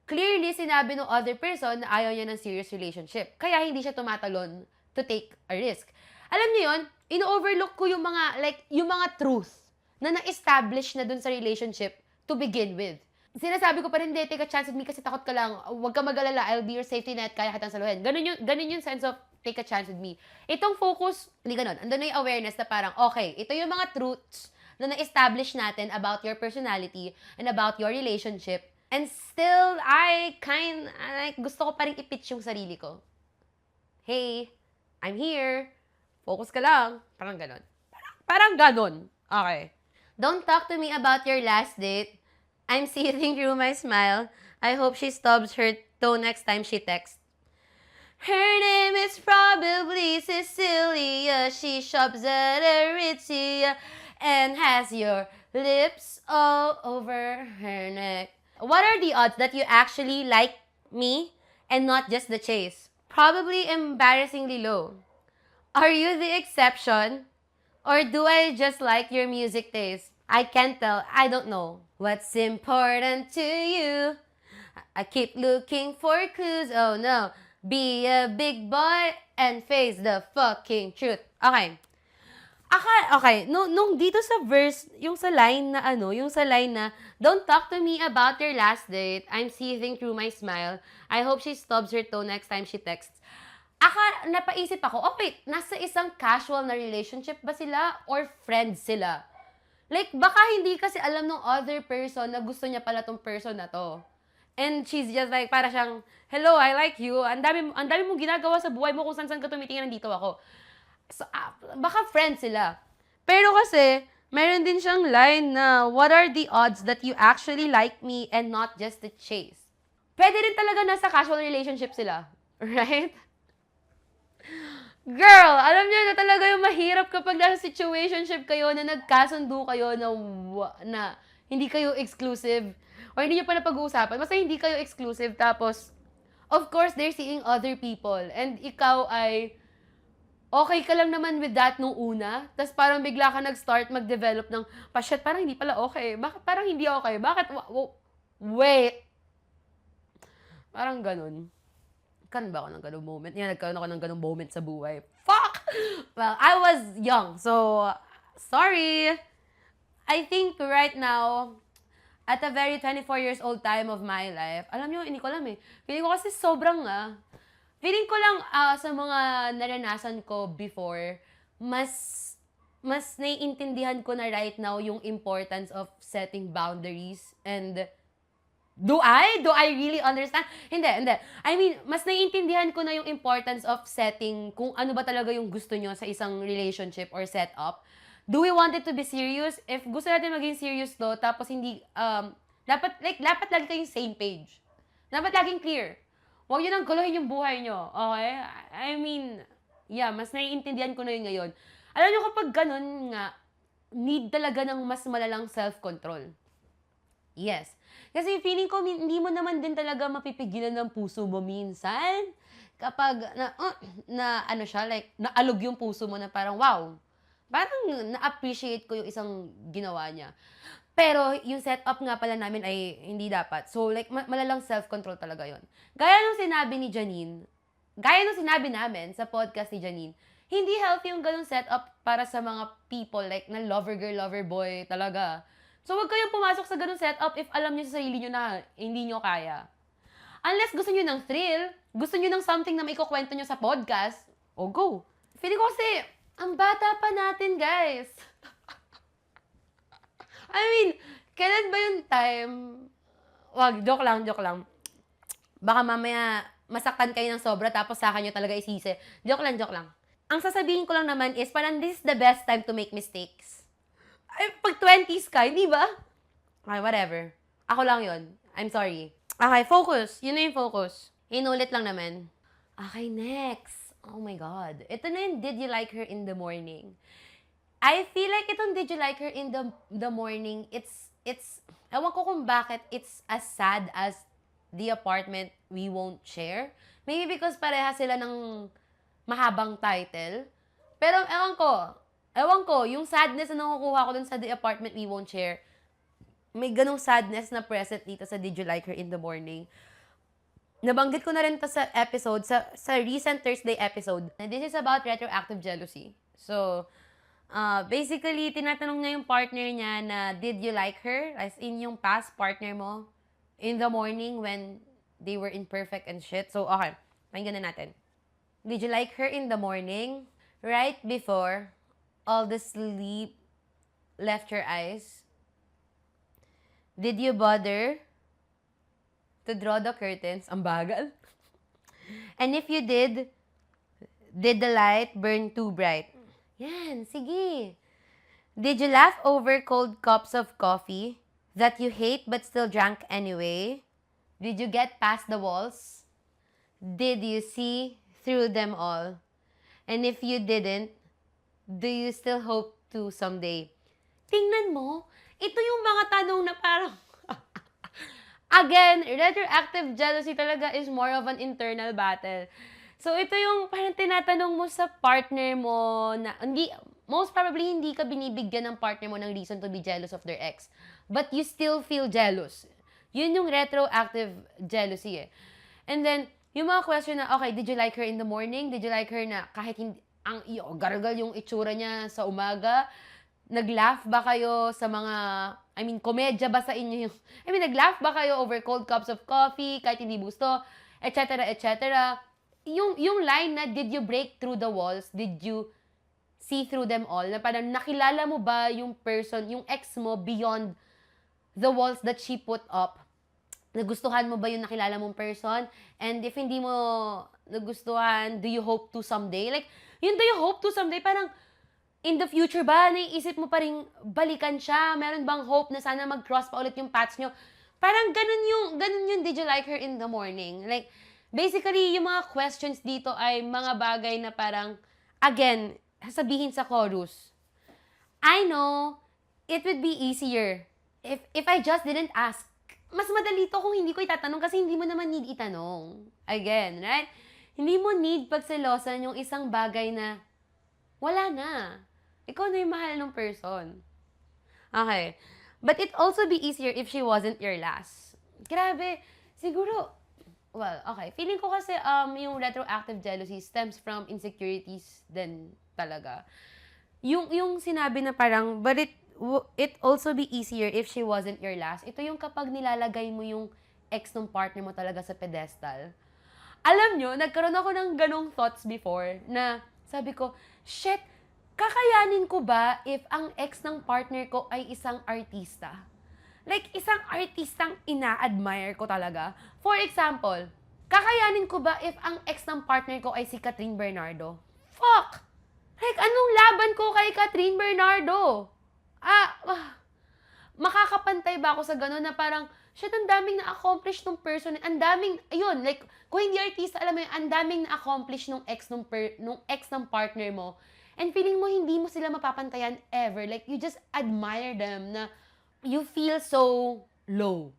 clearly, sinabi ng other person na ayaw niya ng serious relationship. Kaya hindi siya tumatalon to take a risk. Alam niyo yun, ino-overlook ko yung mga truth na na-establish na dun sa relationship to begin with. Sinasabi ko pa rin, take a chance with me kasi takot ka lang. Huwag ka mag-alala, I'll be your safety net, kaya kitang saluhin. Ganun yung sense of take a chance with me. Itong focus, hindi ganun. Andun na yung awareness na parang, okay, ito yung mga truths na na-establish natin about your personality and about your relationship. And still, gusto ko pa rin i-pitch yung sarili ko. Hey, I'm here. Focus ka lang. Parang ganon. Parang ganon. Okay. Don't talk to me about your last date. I'm seething through my smile. I hope she stubs her toe next time she texts. Her name is probably Cecilia. She shops at Aritzia and has your lips all over her neck. What are the odds that you actually like me and not just the chase? Probably embarrassingly low. Are you the exception? Or do I just like your music taste? I can't tell. I don't know. What's important to you? I keep looking for clues. Oh no. Be a big boy and face the fucking truth. Okay. Okay, nung dito sa verse, yung sa line na, don't talk to me about your last date, I'm seething through my smile, I hope she stubs her toe next time she texts. Napaisip ako, okay, nasa isang casual na relationship ba sila or friends sila? Like, baka hindi kasi alam ng other person na gusto niya pala tong person na to. And she's just like, para siyang, hello, I like you, ang dami mong ginagawa sa buhay mo kung saan ka tumitingin, nandito ako. So, baka friends sila. Pero kasi, meron din siyang line na, what are the odds that you actually like me and not just the chase? Pwede rin talaga nasa casual relationship sila. Right? Girl, alam niyo na talaga yung mahirap kapag nasa situationship kayo na nagkasundo kayo na hindi kayo exclusive or hindi niyo pa napag-uusapan. Basta hindi kayo exclusive. Tapos, of course, they're seeing other people. And ikaw ay okay ka lang naman with that nung una, tas parang bigla ka nag-start mag-develop ng, shit, parang hindi pala okay. Bakit parang hindi okay? Bakit, wait. Parang ganun. Nagkaroon ba ako ng ganung moment? Nagkaroon ako ng ganung moment sa buhay. Fuck! Well, I was young, so, sorry. I think right now, at a very 24 years old time of my life, alam nyo, hindi ko alam eh. Feeling ko kasi feeling ko lang sa mga naranasan ko before, mas naiintindihan ko na right now yung importance of setting boundaries and do I really understand? Hindi. I mean, mas naiintindihan ko na yung importance of setting kung ano ba talaga yung gusto nyo sa isang relationship or setup. Do we want it to be serious? If gusto natin maging serious to, tapos hindi, Dapat lagi kayong same page. Dapat laging clear. Huwag yun ang guluhin yung buhay nyo. Okay? I mean, yeah, mas naiintindihan ko na yun ngayon. Alam nyo, kapag ganun nga, need talaga ng mas malalang self-control. Yes. Kasi feeling ko, hindi mo naman din talaga mapipigilan ng puso mo minsan. Kapag naalog yung puso mo na parang, wow, parang na-appreciate ko yung isang ginawa niya. Pero yung setup nga pala namin ay hindi dapat. So, malalang self-control talaga yon. Gaya nung sinabi namin sa podcast ni Janine, hindi healthy yung ganung setup para sa mga people na lover girl, lover boy talaga. So, huwag kayong pumasok sa ganung setup if alam niyo sa sarili niyo na hindi niyo kaya. Unless gusto niyo ng thrill, gusto niyo ng something na may kukwento niyo sa podcast, go. Feeling ko kasi, ang bata pa natin, guys. I mean, kailan ba yung time? Wag, joke lang. Baka mamaya masaktan kayo ng sobra tapos sa akin nyo talaga isisi. Joke lang. Ang sasabihin ko lang naman is parang this is the best time to make mistakes. Ay, pag 20s ka, hindi ba? Okay, whatever. Ako lang yon. I'm sorry. Okay, focus. Yun na yung focus. Inulit lang naman. Okay, next. Oh my God. Ito na yung did you like her in the morning? I feel like itong did you like her in the morning, it's, ewan ko kung bakit it's as sad as the apartment we won't share. Maybe because pareha sila ng mahabang title. Pero ewan ko, yung sadness na nakukuha ko dun sa the apartment we won't share, may ganong sadness na present dito sa did you like her in the morning. Nabanggit ko na rin to sa episode, sa recent Thursday episode. And this is about retroactive jealousy. So, basically, tinatanong niya yung partner niya na, did you like her? As in, yung past partner mo in the morning when they were imperfect and shit. So, okay. Pakinggan na natin. Did you like her in the morning? Right before all the sleep left your eyes? Did you bother to draw the curtains? Ang bagal. And if you did the light burn too bright? Yan, sige. Did you laugh over cold cups of coffee that you hate but still drank anyway? Did you get past the walls? Did you see through them all? And if you didn't, do you still hope to someday? Tingnan mo, ito yung mga tanong na parang, again, retroactive jealousy talaga is more of an internal battle. So, ito yung parang tinatanong mo sa partner mo na, most probably, hindi ka binibigyan ng partner mo ng reason to be jealous of their ex. But you still feel jealous. Yun yung retroactive jealousy eh. And then, yung mga question na, okay, did you like her in the morning? Did you like her na kahit hindi, gargal yung itsura niya sa umaga? Nag-laugh ba kayo sa mga, komedya ba sa inyo yung, nag-laugh ba kayo over cold cups of coffee, kahit hindi gusto, etc., etc., yung line na, did you break through the walls? Did you see through them all? Na parang nakilala mo ba yung person, yung ex mo beyond the walls that she put up? Nagustuhan mo ba yung nakilala mong person? And if hindi mo nagustuhan, do you hope to someday? Yun do you hope to someday? Parang, in the future ba, naiisip mo pa rin balikan siya? Meron bang hope na sana mag-cross pa ulit yung paths nyo? Parang ganun yung did you like her in the morning? Basically, yung mga questions dito ay mga bagay na parang, again, sabihin sa chorus, I know it would be easier if I just didn't ask. Mas madali to kung hindi ko itatanong kasi hindi mo naman need itanong. Again, right? Hindi mo need pagselosan yung isang bagay na wala na. Ikaw na yung mahal ng person. Okay. But it also be easier if she wasn't your last. Grabe. Siguro, well, okay. Feeling ko kasi yung retroactive jealousy stems from insecurities din talaga. Yung sinabi na parang, but it also be easier if she wasn't your last. Ito yung kapag nilalagay mo yung ex ng partner mo talaga sa pedestal. Alam nyo, nagkaroon ako ng ganong thoughts before na sabi ko, shit, kakayanin ko ba if ang ex ng partner ko ay isang artista? Isang artistang ina-admire ko talaga. For example, kakayanin ko ba if ang ex ng partner ko ay si Catherine Bernardo? Fuck! Anong laban ko kay Catherine Bernardo? Makakapal mapapantay ba ako sa gano'n na parang, shit, ang daming na-accomplish nung person, ang daming, ayun, like, kung hindi artista, alam mo yun, ang daming na-accomplish nung ex ng partner mo, and feeling mo hindi mo sila mapapantayan ever, like, you just admire them na you feel so low.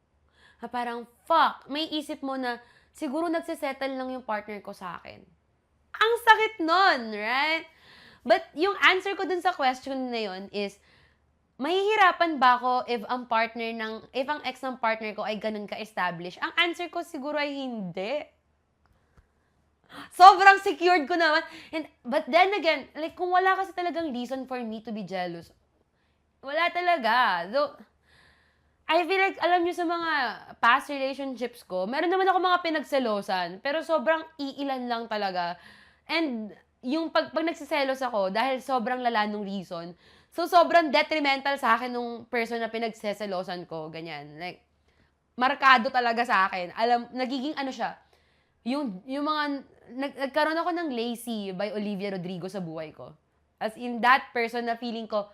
Na parang, fuck, may isip mo na, siguro nagsisettle lang yung partner ko sa akin. Ang sakit nun, right? But yung answer ko dun sa question na yun is, mahihirapan ba ako if ang ex ng partner ko ay ganun ka-establish? Ang answer ko siguro ay hindi. Sobrang secured ko naman. But then again, like, kung wala kasi talagang reason for me to be jealous, wala talaga. So, I feel like, alam nyo, sa mga past relationships ko, meron naman ako mga pinagselosan, pero sobrang iilan lang talaga. And yung pag nagsiselos ako, dahil sobrang lala nung reason, so sobrang detrimental sa akin nung person na pinagseselosan ko, ganyan. Like, markado talaga sa akin. Nagiging ano siya, yung mga, nagkaroon ako ng Lazy by Olivia Rodrigo sa buhay ko. As in, that person na feeling ko,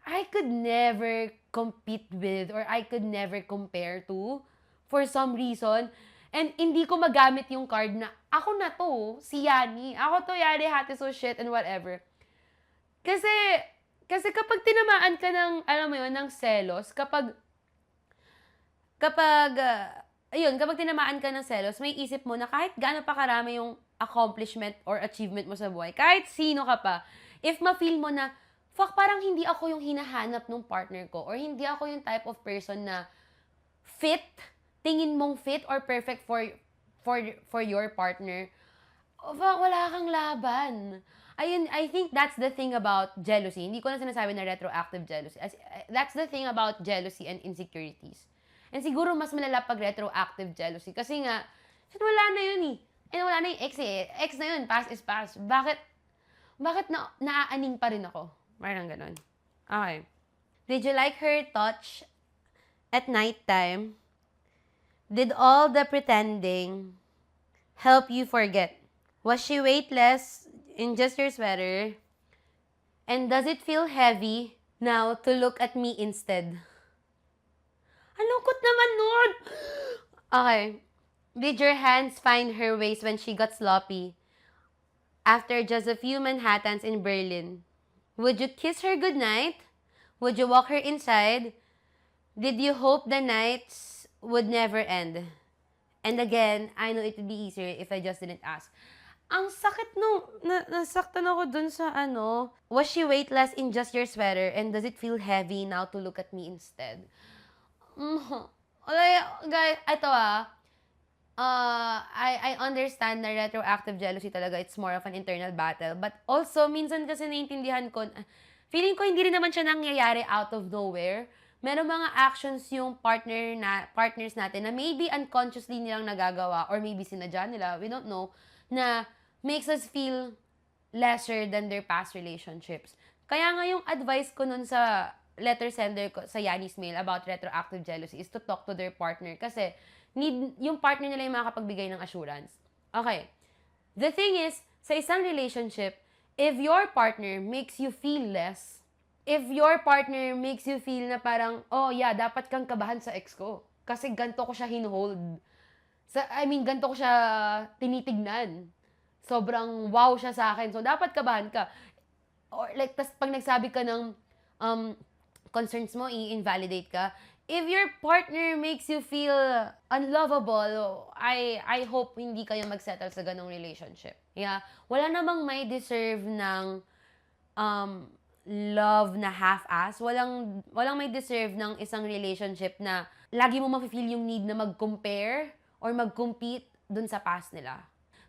I could never compete with or I could never compare to for some reason. And hindi ko magamit yung card na, ako na to, si Yani. Ako to, Yani, hati so shit and whatever. Kasi kapag tinamaan ka ng, alam mo yun, ng selos, kapag tinamaan ka ng selos, may isip mo na kahit gaano pa karami yung accomplishment or achievement mo sa buhay, kahit sino ka pa, if ma-feel mo na, fuck, parang hindi ako yung hinahanap ng partner ko, or hindi ako yung type of person na fit, tingin mong fit or perfect for your partner, wala kang laban. Ayun, I think that's the thing about jealousy. Hindi ko na sinasabi na retroactive jealousy. That's the thing about jealousy and insecurities. And siguro mas malala pag retroactive jealousy. Kasi nga, wala na yun eh. And wala na yung ex eh. Ex na yun, past is past. Bakit naaaning pa rin ako? Parang ganun. Okay. Did you like her touch at nighttime? Did all the pretending help you forget? Was she weightless in just your sweater? And does it feel heavy now to look at me instead? Ang lungkot naman nun! Okay. Did your hands find her waist when she got sloppy? After just a few Manhattans in Berlin? Would you kiss her goodnight? Would you walk her inside? Did you hope the nights would never end? And again, I know it would be easier if I just didn't ask. Ang sakit nung, nasaktan ako dun sa ano, was she weightless in just your sweater and does it feel heavy now to look at me instead? Guys, ito I understand na retroactive jealousy talaga, it's more of an internal battle. But also, minsan kasi naiintindihan ko, feeling ko hindi rin naman siya nangyayari out of nowhere. Meron mga actions yung partners natin na maybe unconsciously nilang nagagawa or maybe sinadya nila, we don't know, na makes us feel lesser than their past relationships. Kaya nga yung advice ko nun sa letter sender ko, sa Yanni's mail about retroactive jealousy is to talk to their partner kasi yung partner nila yung makakapagbigay ng assurance. Okay. The thing is, sa isang relationship, if your partner makes you feel less, if your partner makes you feel na parang, oh yeah, dapat kang kabahan sa ex ko kasi ganito ko siya hinhold. Ganito ko siya tinitignan. Sobrang wow siya sa akin. So, dapat kabahan ka. Or like, tas pag nagsabi ka ng concerns mo, i-invalidate ka. If your partner makes you feel unlovable, I hope hindi kayo magsettle sa ganong relationship. Yeah? Wala namang may deserve ng love na half-ass. Walang may deserve ng isang relationship na lagi mo mafe-feel yung need na mag-compare or mag-compete dun sa past nila.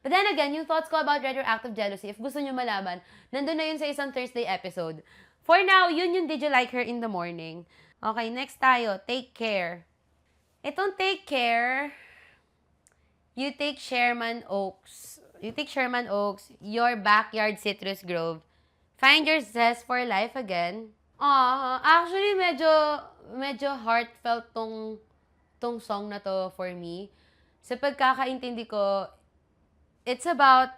But then again, yung thoughts ko about retroactive jealousy, if gusto nyo malaman, nandun na yun sa isang Thursday episode. For now, yun yung Did You Like Her in the Morning. Okay, next tayo, Take Care. Itong Take Care, you take Sherman Oaks, your backyard citrus grove. Find your zest for life again. Actually, medyo heartfelt tong song na to for me. Sa pagkakaintindi ko, it's about,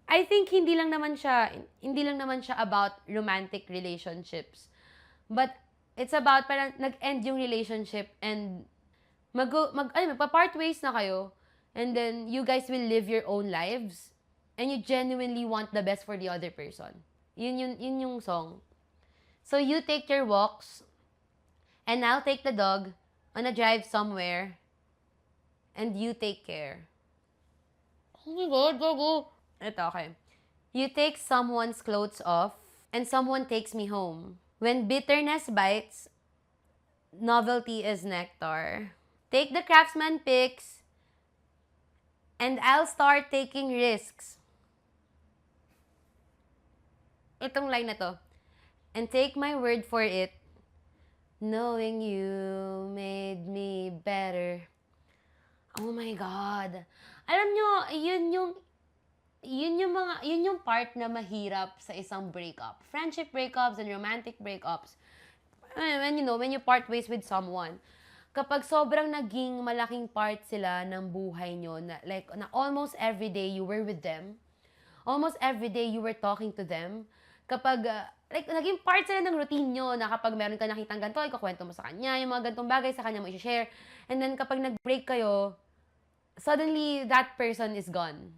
I think hindi lang naman siya about romantic relationships. But It's about parang nag-end yung relationship and magpa-part ways na kayo. And then, you guys will live your own lives. And you genuinely want the best for the other person. Yun yung song. So, you take your walks. And I'll take the dog on a drive somewhere. And you take care. Oh my God, go. Ito, okay. You take someone's clothes off. And someone takes me home. When bitterness bites, novelty is nectar. Take the craftsman picks, and I'll start taking risks. Itong line na to. And take my word for it, knowing you made me better. Oh my God. Alam nyo, yun yung part na mahirap sa isang breakup. Friendship breakups and romantic breakups. When you part ways with someone, kapag sobrang naging malaking part sila ng buhay nyo, na almost every day you were with them, almost every day you were talking to them, kapag, naging part sila ng routine nyo, na kapag meron ka nakitang ganito, ikukwento mo sa kanya, yung mga gantong bagay sa kanya mo i-share, and then kapag nag-break kayo, suddenly that person is gone.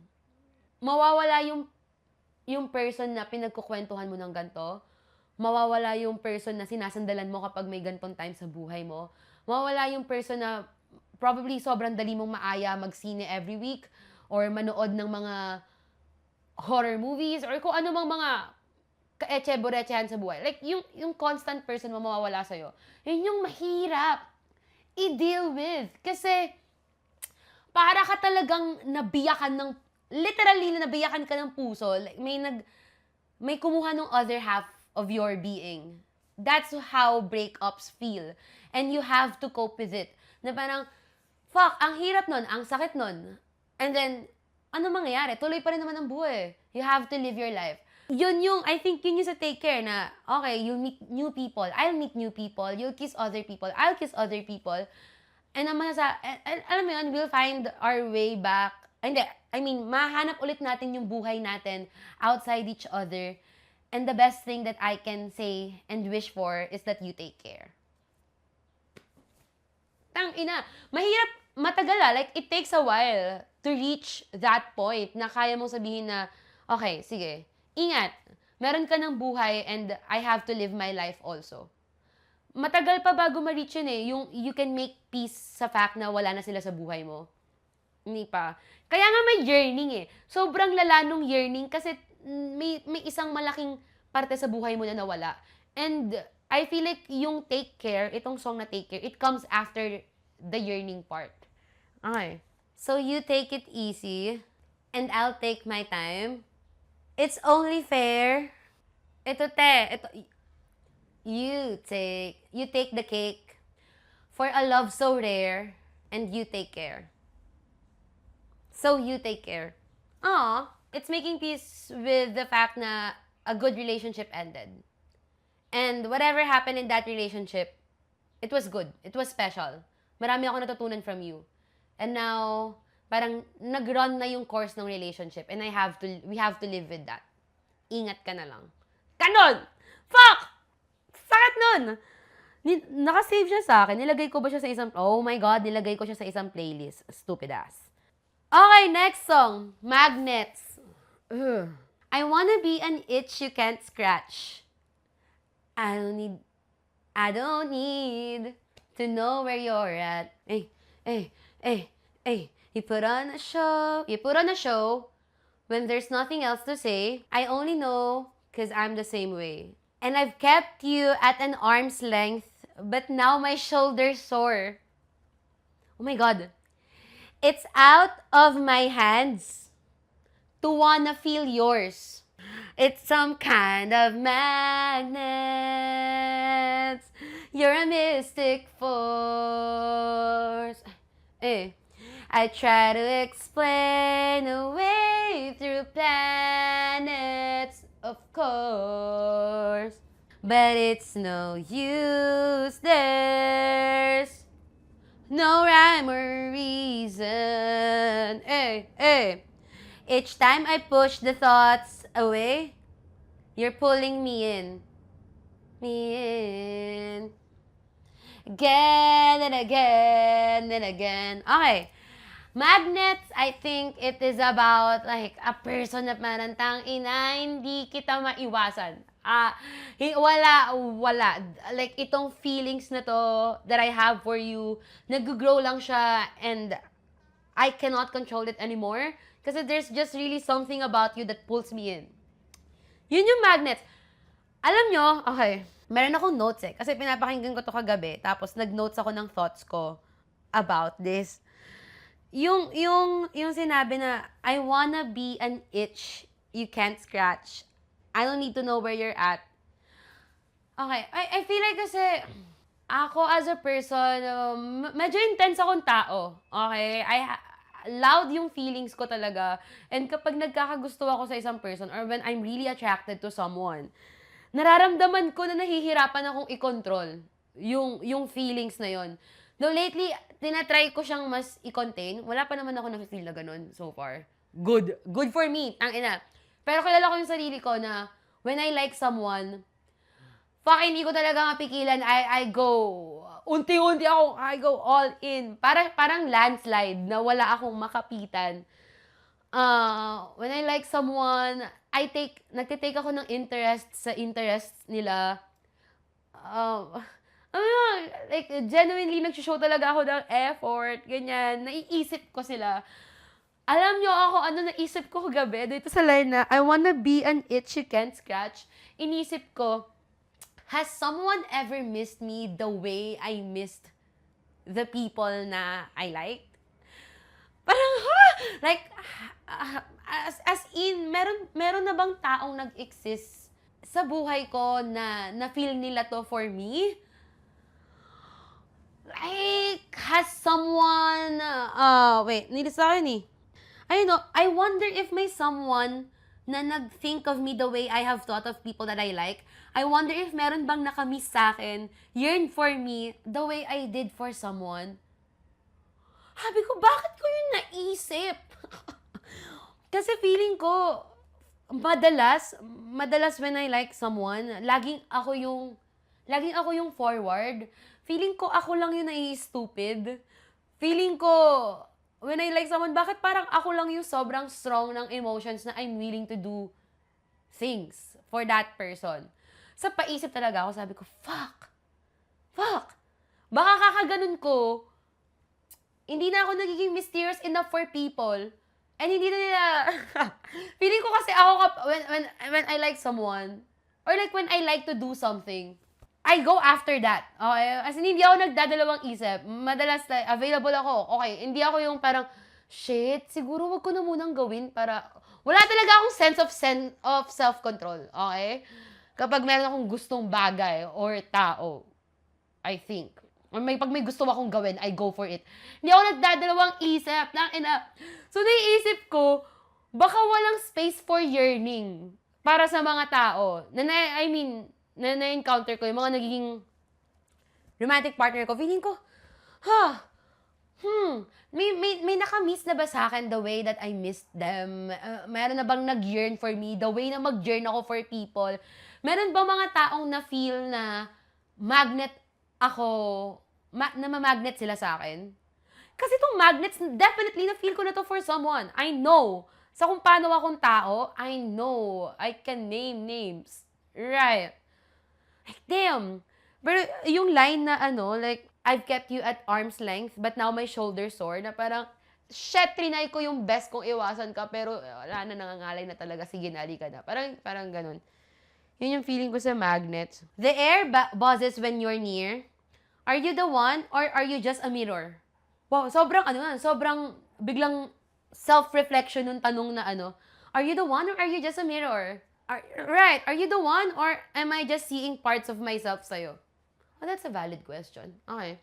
Mawawala yung person na pinagkukwentuhan mo ng ganito. Mawawala yung person na sinasandalan mo kapag may gantong time sa buhay mo. Mawawala yung person na probably sobrang dali mong maaya magsine every week or manood ng mga horror movies or kung ano mang mga kaeche-borechehan sa buhay. Like, yung constant person mo mawawala sa'yo. Yun yung mahirap i-deal with. Kasi, para ka talagang nabiyakan ng literally na nabiyakan ka ng puso, like may kumuha ng other half of your being. That's how breakups feel. And you have to cope with it. Na parang, fuck, ang hirap nun, ang sakit nun. And then, ano mangyayari? Tuloy pa rin naman ang buhay. You have to live your life. I think yun yung sa take care na, okay, you'll meet new people, I'll meet new people, you'll kiss other people, I'll kiss other people. And alam mo yun, we'll find our way back. Mahanap ulit natin yung buhay natin outside each other. And the best thing that I can say and wish for is that you take care. Tangina, mahirap, matagal like it takes a while to reach that point na kaya mong sabihin na, okay, sige, ingat, meron ka ng buhay and I have to live my life also. Matagal pa bago ma-reach yun yung you can make peace sa fact na wala na sila sa buhay mo. Hindi pa. Kaya nga may yearning Sobrang lala nung yearning kasi may isang malaking parte sa buhay mo na nawala. And I feel like yung take care, itong song na take care, it comes after the yearning part. Okay. So you take it easy and I'll take my time. It's only fair. You take the cake for a love so rare and you take care. So you take care. It's making peace with the fact na a good relationship ended. And whatever happened in that relationship, it was good. It was special. Marami ako natutunan from you. And now, parang nag-run na yung course ng relationship and we have to live with that. Ingat ka na lang. Ganon! Fuck! Sakit nun! Naka-save siya sa akin. Nilagay ko ba siya sa isang... Oh my God, nilagay ko siya sa isang playlist. Stupid ass. Okay, next song. Magnets. Ugh. I wanna be an itch you can't scratch. I don't need to know where you're at. Hey. You put on a show when there's nothing else to say. I only know 'cause I'm the same way. And I've kept you at an arm's length, but now my shoulder's sore. Oh my God. It's out of my hands to wanna feel yours. It's some kind of magnet. You're a mystic force. I try to explain away through planets, of course. But it's no use, there's no rhyme or reason. Each time I push the thoughts away, you're pulling me in. again and again and again. Okay. Magnets, I think it is about like a person na manantang ina, hindi kita maiwasan. Wala. Like, itong feelings na to that I have for you, nag-grow lang siya and I cannot control it anymore. Kasi there's just really something about you that pulls me in. Yun yung magnets. Alam nyo, okay, meron akong notes eh. Kasi pinapakinggan ko to kagabi. Tapos nag-notes ako ng thoughts ko about this. Yung sinabi na, I wanna be an itch you can't scratch. I don't need to know where you're at. Okay, I feel like kasi, ako as a person, medyo intense akong tao. Okay? Loud yung feelings ko talaga. And kapag nagkakagusto ako sa isang person or when I'm really attracted to someone, nararamdaman ko na nahihirapan akong i-control yung feelings na yon. Though lately, tinatry ko siyang mas i-contain. Wala pa naman ako na-feel na ganun so far. Good. Good for me. Tangina. Pero kilala ko yung sarili ko na when I like someone, hindi ko talaga mapigilan. I go, unti-unti I go all in. Parang landslide na wala akong makapitan. When I like someone, nagtitake ako ng interest sa interests nila. Like, genuinely, nag-show talaga ako ng effort, ganyan. Naiisip ko sila. Alam nyo ako, ano naisip ko kagabi? Dito sa line na, I wanna be an itch you can't scratch. Inisip ko, has someone ever missed me the way I missed the people na I liked? Parang, like, as in, meron na bang taong nag-exist sa buhay ko na feel nila to for me? Like, has someone, wait, nilisa ko yun eh. I don't know, I wonder if may someone na nag-think of me the way I have thought of people that I like. I wonder if meron bang nakamiss sa akin, yearn for me, the way I did for someone. Sabi ko, bakit ko yun naisip? Kasi feeling ko, madalas when I like someone, laging ako yung forward. Feeling ko ako lang yung nai-stupid. Feeling ko, when I like someone, bakit parang ako lang yung sobrang strong ng emotions na I'm willing to do things for that person. Sa paisip talaga ako, sabi ko, fuck. Baka kakaganon ko, hindi na ako nagiging mysterious enough for people. And hindi na nila, feeling ko kasi ako, when I like someone, or like when I like to do something, I go after that. Okay? As in, hindi ako nagdadalawang isip. Madalas, like, available ako. Okay, hindi ako yung parang, shit, siguro wag ko na munang gawin para, wala talaga akong sense of self-control. Okay? Kapag meron akong gustong bagay or tao, I think. Or pag may gusto akong gawin, I go for it. Hindi ako nagdadalawang isip. So, naiisip ko, baka walang space for yearning para sa mga tao. Na-encounter ko, yung mga nagiging romantic partner ko, feeling ko, may nakamiss na ba sa akin the way that I missed them? Meron na bang nag-yearn for me? The way na mag-yearn ako for people? Meron ba mga taong na-feel na magnet ako, na mamagnet sila sa akin? Kasi itong magnets, definitely na-feel ko na to for someone. I know. Sa kung paano akong tao, I know. I can name names. Right. Like, damn. Pero yung line na like, I've kept you at arm's length, but now my shoulder's sore, na parang, shit, trinay ko yung best kong iwasan ka, pero wala na, nangangalay na talaga, sige, nali ka na. Parang ganun. Yun yung feeling ko sa magnets. The air buzzes when you're near. Are you the one, or are you just a mirror? Wow, sobrang biglang self-reflection nung tanong na are you the one, or are you just a mirror? Are you the one, or am I just seeing parts of myself sa'yo? Oh, that's a valid question. Okay.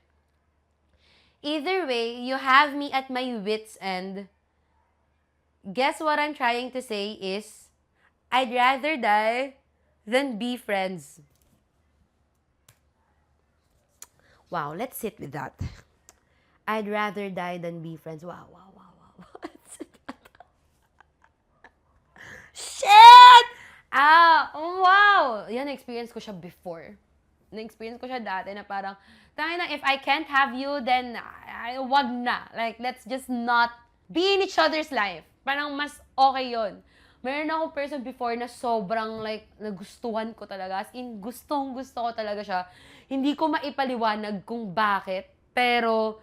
Either way, you have me at my wit's end. Guess what I'm trying to say is, I'd rather die than be friends. Wow, let's sit with that. I'd rather die than be friends. Wow. Shit! Wow! Yan, experience ko siya before. na-experience ko siya dati na parang, tangina, if I can't have you, then wag na. Like, let's just not be in each other's life. Parang mas okay yon. Meron akong person before na sobrang like, nagustuhan ko talaga. As in, gustong-gusto ko talaga siya. Hindi ko maipaliwanag kung bakit. Pero,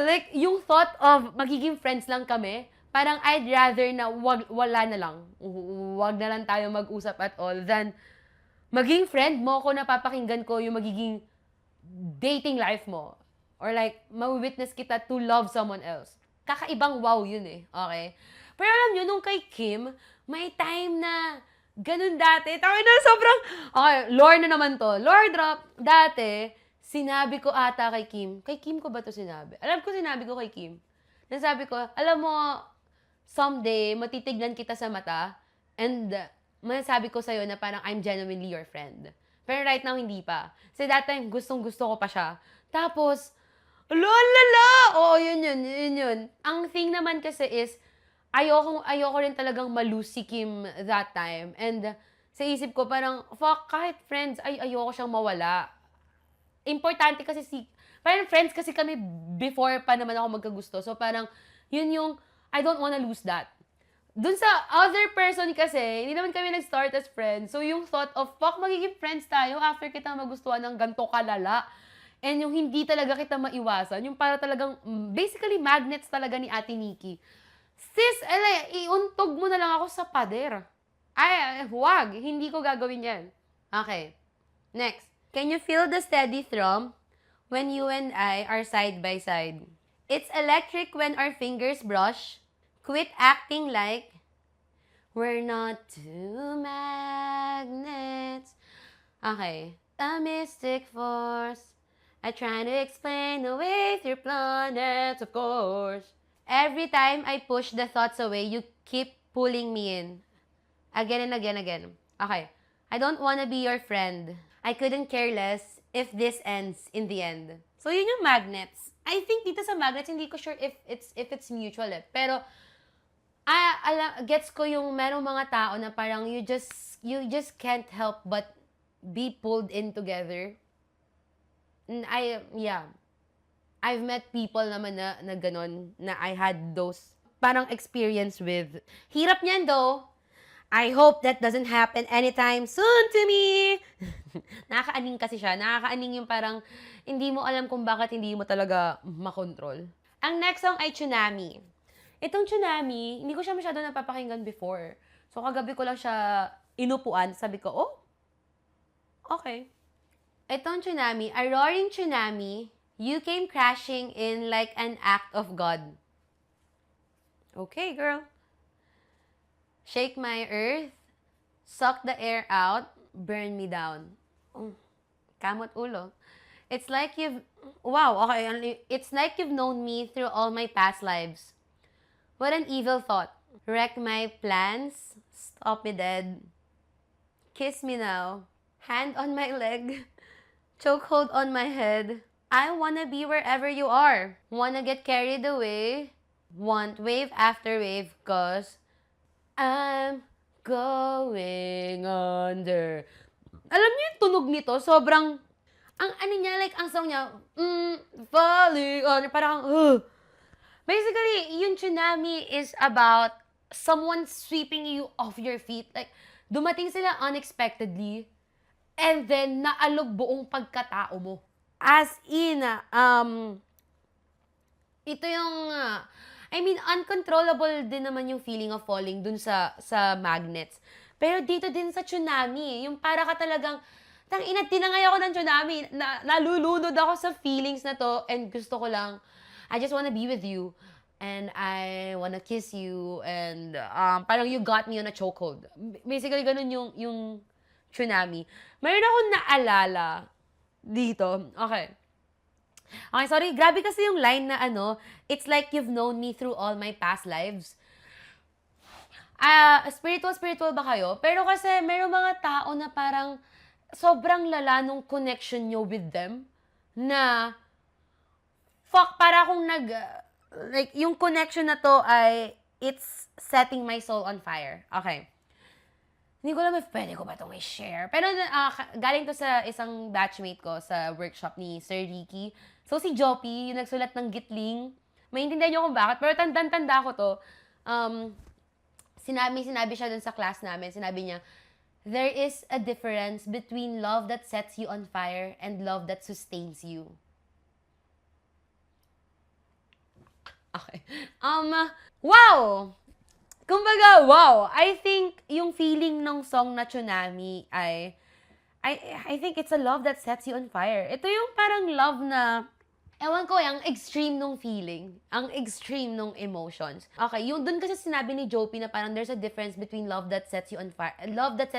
like, yung thought of magiging friends lang kami, parang I'd rather na wala na lang. Wag na lang tayo mag-usap at all than maging friend mo ko, napapakinggan ko yung magiging dating life mo. Or like, ma-witness kita to love someone else. Kakaibang wow yun eh. Okay? Pero alam nyo, nung kay Kim, may time na ganun dati. Tawag na sobrang, okay, lore na naman to. Lore drop, dati, sinabi ko ata kay Kim ko ba to sinabi? Alam ko sinabi ko kay Kim. Nasabi ko, alam mo, someday, matitignan kita sa mata, and masasabi ko sa'yo na parang I'm genuinely your friend. Pero right now, hindi pa. Kasi that time, gustong-gusto ko pa siya. Tapos, lala! Oo, yun. Ang thing naman kasi is, ayoko rin talagang malose si Kim that time. And sa isip ko, parang, fuck, kahit friends, ayoko siyang mawala. Importante kasi parang friends kasi kami before pa naman ako magkagusto. So parang, yun yung, I don't wanna lose that. Dun sa other person kasi, hindi naman kami nag-start as friends. So yung thought of, fuck, magiging friends tayo after kita magustuhan ng ganto kalala. And yung hindi talaga kita maiwasan, yung para talagang, basically magnets talaga ni Ate Nikki. Sis, iuntog mo na lang ako sa pader. Huwag, hindi ko gagawin yan. Okay, next. Can you feel the steady thrum when you and I are side by side? It's electric when our fingers brush. Quit acting like we're not two magnets. Okay. A mystic force. I try to explain away through planets, of course. Every time I push the thoughts away, you keep pulling me in. Again and again. Okay. I don't wanna be your friend. I couldn't care less if this ends in the end. So, yun yung magnets. I think dito sa magnets, hindi ko sure if it's mutual eh. Pero, gets ko yung merong mga tao na parang you just can't help but be pulled in together. And I've met people naman na ganon, na I had those parang experience with. Hirap niyan though. I hope that doesn't happen anytime soon to me. Nakakaaning kasi siya. Nakakaaning yung parang hindi mo alam kung bakit hindi mo talaga makontrol. Ang next song ay Tsunami. Itong Tsunami, hindi ko siya masyado napapakinggan before. So, kagabi ko lang siya inupuan. Sabi ko, oh, okay. Itong Tsunami, a roaring tsunami, you came crashing in like an act of God. Okay, girl. Shake my earth, suck the air out, burn me down. Oh, kamot ulo. It's like you've known me through all my past lives. What an evil thought. Wreck my plans, stop me dead. Kiss me now, hand on my leg, chokehold on my head. I wanna be wherever you are. Wanna get carried away, want wave after wave, 'cause I'm going under. Alam niyo yung tunog nito, sobrang, ang song niya, falling on, parang, Basically, yung Tsunami is about someone sweeping you off your feet. Like, dumating sila unexpectedly, and then naalog buong pagkatao mo. As in, ito yung, uncontrollable din naman yung feeling of falling dun sa magnets. Pero dito din sa Tsunami, yung para ka talagang, tinangay ako ng Tsunami, nalulunod ako sa feelings na to, and gusto ko lang, I just wanna be with you, and I wanna kiss you, and parang you got me on a chokehold. Basically, ganun yung Tsunami. Mayroon akong naalala dito. Okay, sorry. Grabe kasi yung line na it's like you've known me through all my past lives. Spiritual ba kayo? Pero kasi mayroong mga tao na parang sobrang lala nung connection nyo with them na fuck, para akong yung connection na to ay it's setting my soul on fire. Okay. Hindi ko alam if pwede ko ba itong i-share. Pero galing to sa isang batchmate ko sa workshop ni Sir Ricky. So, si Joppy, yung nagsulat ng Gitling, maintindihan niyo kung bakit, pero tanda ko to. Sinabi siya dun sa class namin, sinabi niya, there is a difference between love that sets you on fire and love that sustains you. Okay. Wow! Kumbaga, wow! I think yung feeling ng song na Tsunami I think it's a love that sets you on fire. Ito yung parang love na, ewan ko, ang extreme nung feeling. Ang extreme nung emotions. Okay, yung dun kasi sinabi ni Joppy na parang there's a difference between love that sets you on fire, and love that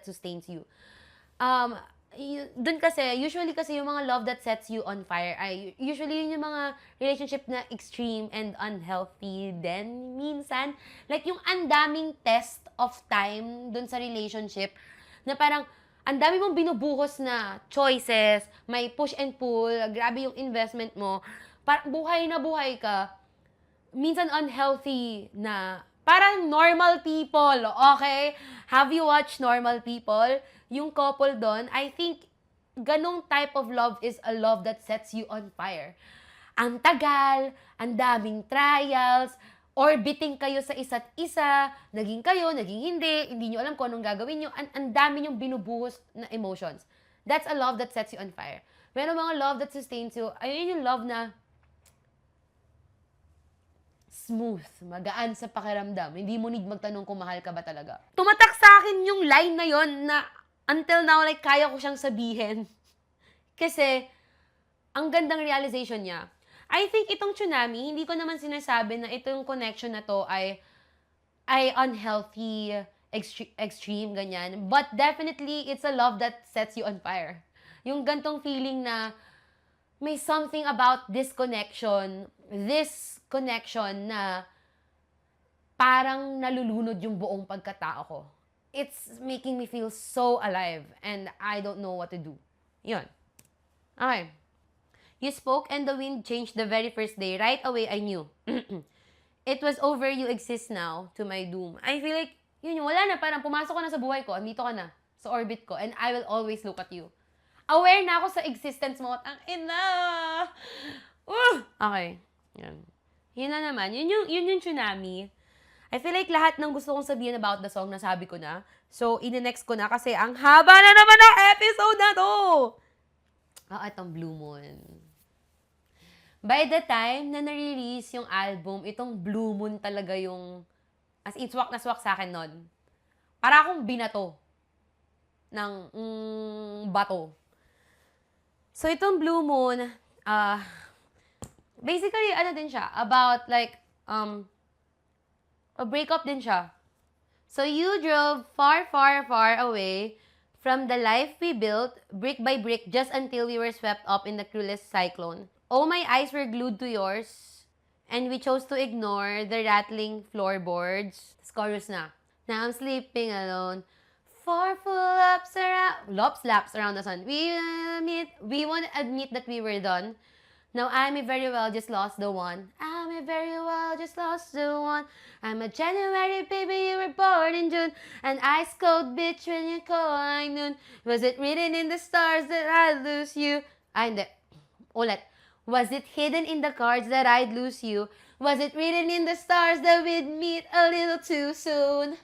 sustains you. Dun kasi, usually kasi yung mga love that sets you on fire ay usually yun yung mga relationship na extreme and unhealthy then minsan. Like yung andaming test of time dun sa relationship na parang ang dami mong binubuhos na choices, may push and pull, grabe yung investment mo, buhay na buhay ka, minsan unhealthy na, parang Normal People, okay? Have you watched Normal People? Yung couple doon, I think, ganong type of love is a love that sets you on fire. Ang tagal, ang daming trials, orbiting kayo sa isa't isa, naging kayo, naging hindi nyo alam kung anong gagawin nyo, ang dami nyong binubuhos na emotions. That's a love that sets you on fire. Meron mga love that sustains you, ayun yung love na smooth, magaan sa pakiramdam. Hindi mo need magtanong kung mahal ka ba talaga. Tumatak sa akin yung line na yon na until now, like, kaya ko siyang sabihin. Kasi, ang gandang realization niya. I think itong Tsunami, hindi ko naman sinasabi na itong connection na to ay unhealthy, extreme, ganyan. But definitely, it's a love that sets you on fire. Yung gantong feeling na may something about this connection na parang nalulunod yung buong pagkatao ko. It's making me feel so alive and I don't know what to do. Yun. Okay. You spoke and the wind changed the very first day. Right away, I knew. It was over, you exist now, to my doom. I feel like, yun yung wala na, parang pumasok ka na sa buhay ko, andito ka na, sa orbit ko, and I will always look at you. Aware na ako sa existence mo, ang ina! Okay. Yan. Yun na naman. Yun yung Tsunami. I feel like lahat ng gusto kong sabihin about the song nasabi ko na. So, ine-next ko na kasi ang haba na naman ng episode na to! Itong Blue Moon. By the time na na-release yung album, itong Blue Moon talaga yung, as in, swak na swak sa akin nun. Para akong binato ng bato. So, itong Blue Moon, basically, ano din siya, about like, a breakup din siya. So, you drove far, far, far away from the life we built, brick by brick, just until we were swept up in the cruelest cyclone. Oh, my eyes were glued to yours, and we chose to ignore the rattling floorboards. Chorus na. Now I'm sleeping alone. 4 full laps around the sun. We won't admit that we were done. Now I may very well just lost the one. I may very well just lost the one. I'm a January baby, you were born in June. An ice cold bitch when you call I noon. Was it written in the stars that I'd lose you? Hindi. Ulit. Was it hidden in the cards that I'd lose you? Was it written in the stars that we'd meet a little too soon?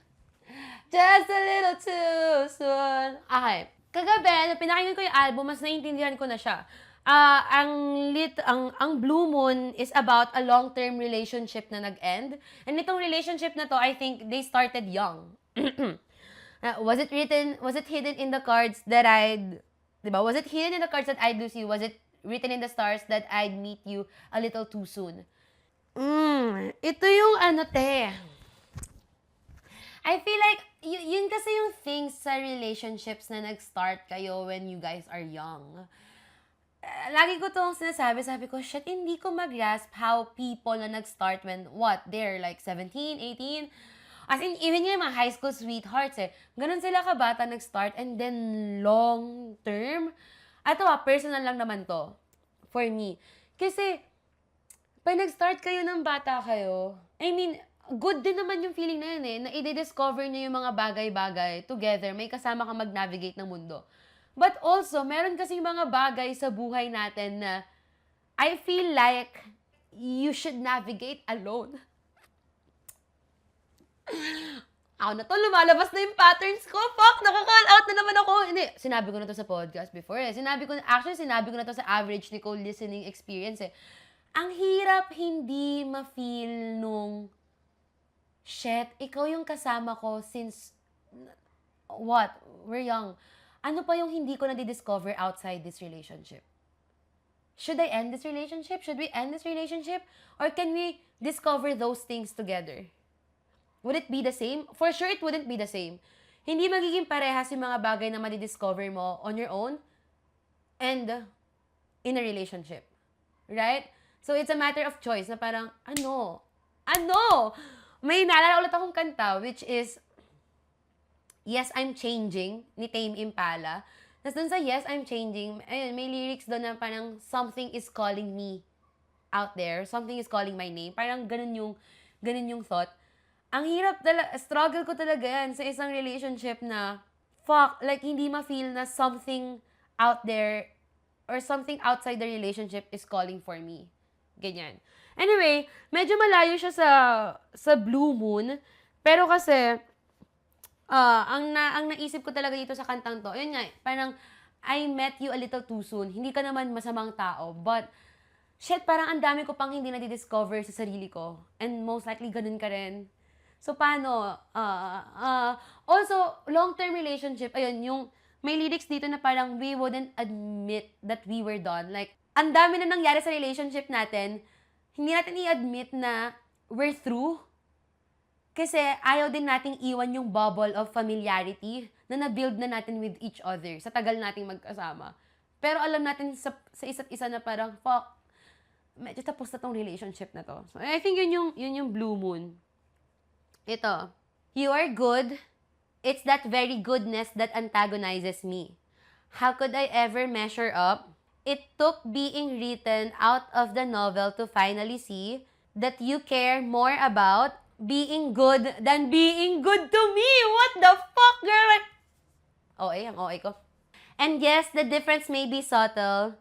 Just a little too soon. Okay. Kagabi, pinakinggan ko yung album, mas naiintindihan ko na siya. Ang Blue Moon is about a long-term relationship na nag-end. And itong relationship na to, I think they started young. Was it hidden in the cards that diba? Was it hidden in the cards that I'd lose you? Was it written in the stars that I'd meet you a little too soon? Ito yung I feel like, yun kasi yung things sa relationships na nag-start kayo when you guys are young. Lagi ko itong sinasabi, sabi ko, shit, hindi ko mag-grasp how people na nag-start when, they're like 17, 18. As in, even yung mga high school sweethearts ganun sila kabata nag-start and then long term. Ito personal lang naman to for me. Kasi, pag nag-start kayo ng bata kayo, I mean, good din naman yung feeling na yun eh, na i-discover niyo yung mga bagay-bagay together, may kasama ka mag-navigate ng mundo. But also, meron kasing mga bagay sa buhay natin na I feel like you should navigate alone. Ako na to, lumalabas na yung patterns ko. Fuck, nakaka-call out na naman ako. Hindi, sinabi ko na to sa podcast before eh. Sinabi ko na to sa average Nicole listening experience eh. Ang hirap hindi ma-feel nung, shit, ikaw yung kasama ko since, what? We're young. Ano pa yung hindi ko na-discover outside this relationship? Should I end this relationship? Should we end this relationship? Or can we discover those things together? Would it be the same? For sure, it wouldn't be the same. Hindi magiging parehas yung mga bagay na madidiscover mo on your own and in a relationship. Right? So, it's a matter of choice na parang, ano? May naalala ulit akong kanta, which is, Yes, I'm Changing, ni Tame Impala. Tapos dun sa Yes, I'm Changing, ayun, may lyrics doon na parang, something is calling me out there. Something is calling my name. Parang ganun yung thought. Ang hirap struggle ko talaga yan sa isang relationship na, fuck, like hindi ma-feel na something out there or something outside the relationship is calling for me. Ganyan. Anyway, medyo malayo siya sa Blue Moon, pero kasi, ang naisip ko talaga dito sa kantang to, yun nga, parang, I met you a little too soon. Hindi ka naman masamang tao, but, shit, parang ang dami ko pang hindi na-discover sa sarili ko. And most likely, ganun ka rin. So, paano? Also, long-term relationship, ayun, yung may lyrics dito na parang we wouldn't admit that we were done. Like, ang dami na nangyari sa relationship natin, hindi natin i-admit na we're through. Kasi ayaw din nating iwan yung bubble of familiarity na na-build na natin with each other sa tagal nating magkasama. Pero alam natin sa isa't isa na parang, fuck, medyo tapos na tong relationship na to. So, I think yun yung Blue Moon. Ito, you are good. It's that very goodness that antagonizes me. How could I ever measure up? It took being written out of the novel to finally see that you care more about being good than being good to me. What the fuck, girl? Ang OA ko. And yes, the difference may be subtle,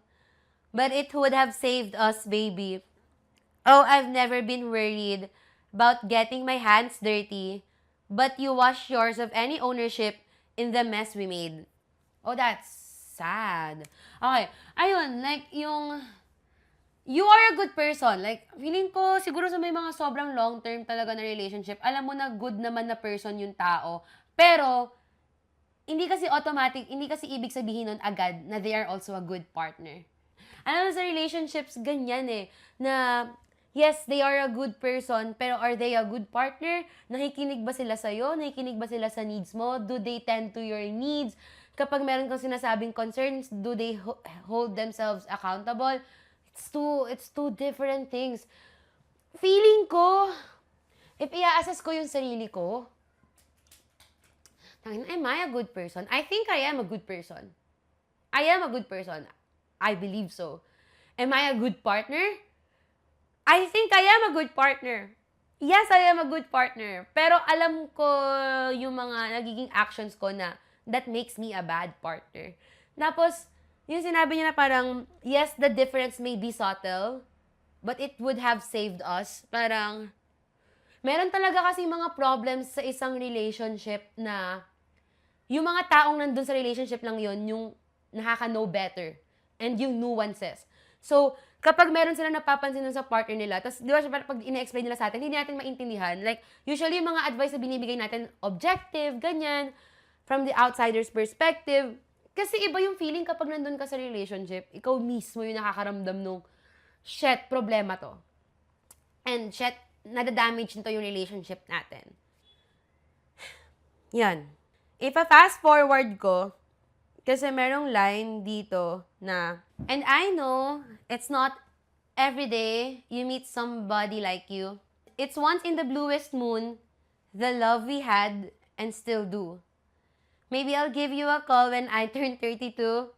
but it would have saved us, baby. Oh, I've never been worried about getting my hands dirty, but you wash yours of any ownership in the mess we made. Oh, that's sad. Okay, ayun, like, you are a good person. Like, feeling ko, siguro sa may mga sobrang long-term talaga na relationship, alam mo na good naman na person yung tao, pero, hindi kasi ibig sabihin nun agad na they are also a good partner. Alam mo, sa relationships, ganyan eh, na, yes, they are a good person, pero are they a good partner? Nakikinig ba sila sa'yo? Nakikinig ba sila sa needs mo? Do they tend to your needs? Kapag meron kang sinasabing concerns, do they hold themselves accountable? It's two different things. Feeling ko, if i-assess ko yung sarili ko, am I a good person? I think I am a good person. I am a good person. I believe so. Am I a good partner? I think I am a good partner. Yes, I am a good partner. Pero alam ko yung mga nagiging actions ko na that makes me a bad partner. Tapos, yung sinabi niya na parang, yes, the difference may be subtle, but it would have saved us. Parang, meron talaga kasi mga problems sa isang relationship na yung mga taong nandun sa relationship lang yun, yung nakaka-know better. And yung nuances. So, kapag meron sila napapansin dun sa partner nila, tapos di ba pag ina-explain nila sa atin, hindi natin maintindihan. Like, usually yung mga advice na binibigay natin, objective, ganyan, from the outsider's perspective. Kasi iba yung feeling kapag nandun ka sa relationship, ikaw mismo yung nakakaramdam nung, shit, problema to. And shit, nadadamage nito yung relationship natin. Yan. Ipa-fast forward ko, kasi merong line dito na, and I know it's not every day you meet somebody like you. It's once in the bluest moon, the love we had and still do. Maybe I'll give you a call when I turn 32,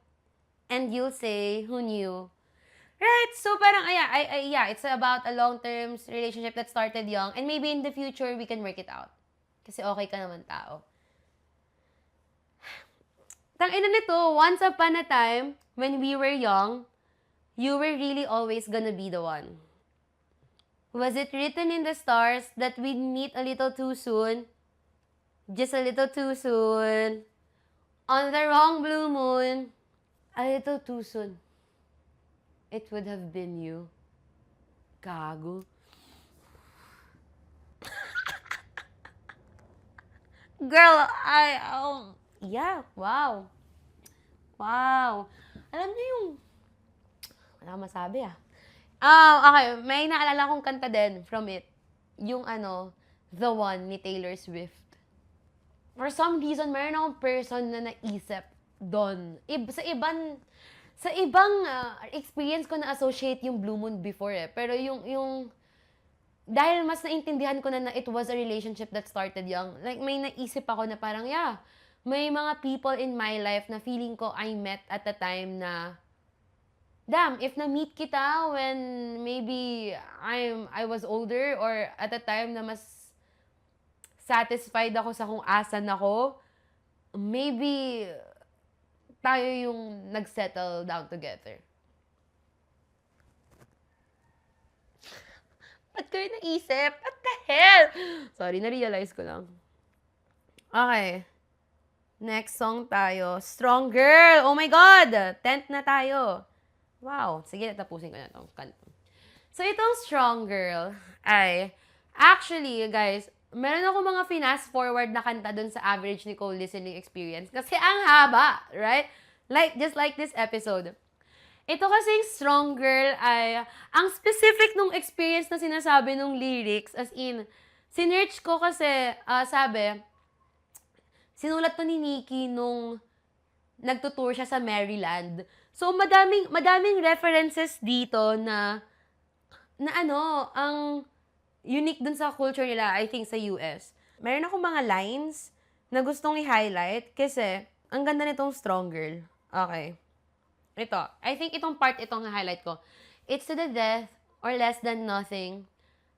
and you'll say, who knew? Right? So parang, yeah, it's about a long-term relationship that started young and maybe in the future, we can work it out. Kasi okay ka naman tao. Tangina nito, once upon a time, when we were young, you were really always gonna be the one. Was it written in the stars that we'd meet a little too soon? Just a little too soon. On the wrong blue moon. A little too soon. It would have been you. Gago. Girl, yeah, wow. Wow. Alam niyo yung, wala akong masabi okay, may naalala kong kanta din from it. Yung The One ni Taylor Swift. For some reason, meron akong person na naisip doon. Sa ibang experience ko na-associate yung Blue Moon before Pero yung dahil mas naintindihan ko na it was a relationship that started young. Like, may naisip ako na parang, yeah, may mga people in my life na feeling ko I met at the time na, damn, if na-meet kita when maybe I was older or at the time na mas satisfied ako sa kung asan ako, maybe tayo yung nag-settle down together. Ba't ko yung naisip? What the hell? Sorry, na-realize ko lang. Okay. Next song tayo. Strong Girl. Oh my God! 10th na tayo. Wow. Sige, tapusin ko na itong kanta. So, itong Strong Girl ay, actually, guys, meron ako mga fast forward na kanta dun sa average Nicole listening experience. Kasi ang haba, right? Just like this episode. Ito kasing Strong Girl ay, ang specific nung experience na sinasabi nung lyrics, as in, sinearch ko kasi, sabi, sinulat to ni Nikki nung nagtutour siya sa Maryland. So, madaming references dito na ang unique dun sa culture nila, I think, sa US. Meron akong mga lines na gustong i-highlight kasi ang ganda nitong Strong Girl. Okay. Ito. I think itong part itong highlight ko. It's to the death or less than nothing.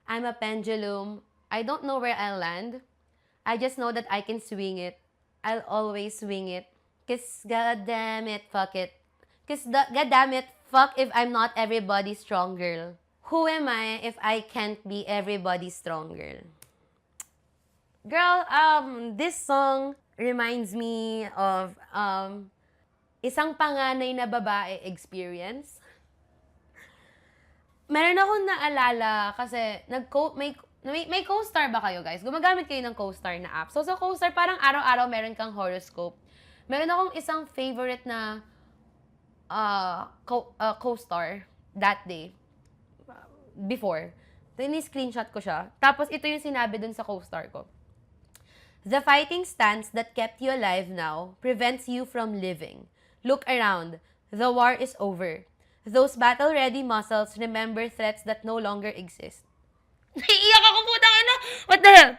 I'm a pendulum. I don't know where I'll land. I just know that I can swing it. I'll always swing it. Cause goddamn it, fuck it. Goddamn it, fuck if I'm not everybody's strong girl. Who am I if I can't be everybody's strong girl? Girl, this song reminds me of isang panganay na babae experience. Meron akong naalala kasi may co-star ba kayo, guys? Gumagamit kayo ng co-star na app. So, sa co-star, parang araw-araw meron kang horoscope. Meron akong isang favorite na co-star that day. Before. Screenshot ko siya. Tapos, ito yung sinabi dun sa co-star ko. The fighting stance that kept you alive now prevents you from living. Look around. The war is over. Those battle-ready muscles remember threats that no longer exist. Naiiyak ako, putang ina! What the hell?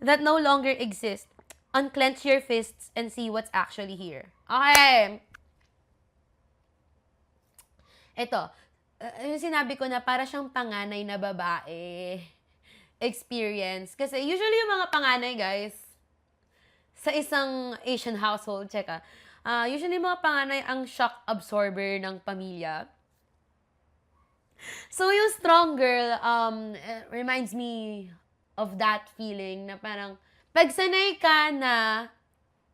That no longer exist. Unclench your fists and see what's actually here. Okay. Ito. Yung sinabi ko na para siyang panganay na babae experience. Kasi usually yung mga panganay, guys, sa isang Asian household, usually mga panganay ang shock absorber ng pamilya. So, yung Strong Girl reminds me of that feeling na parang pag sanay ka na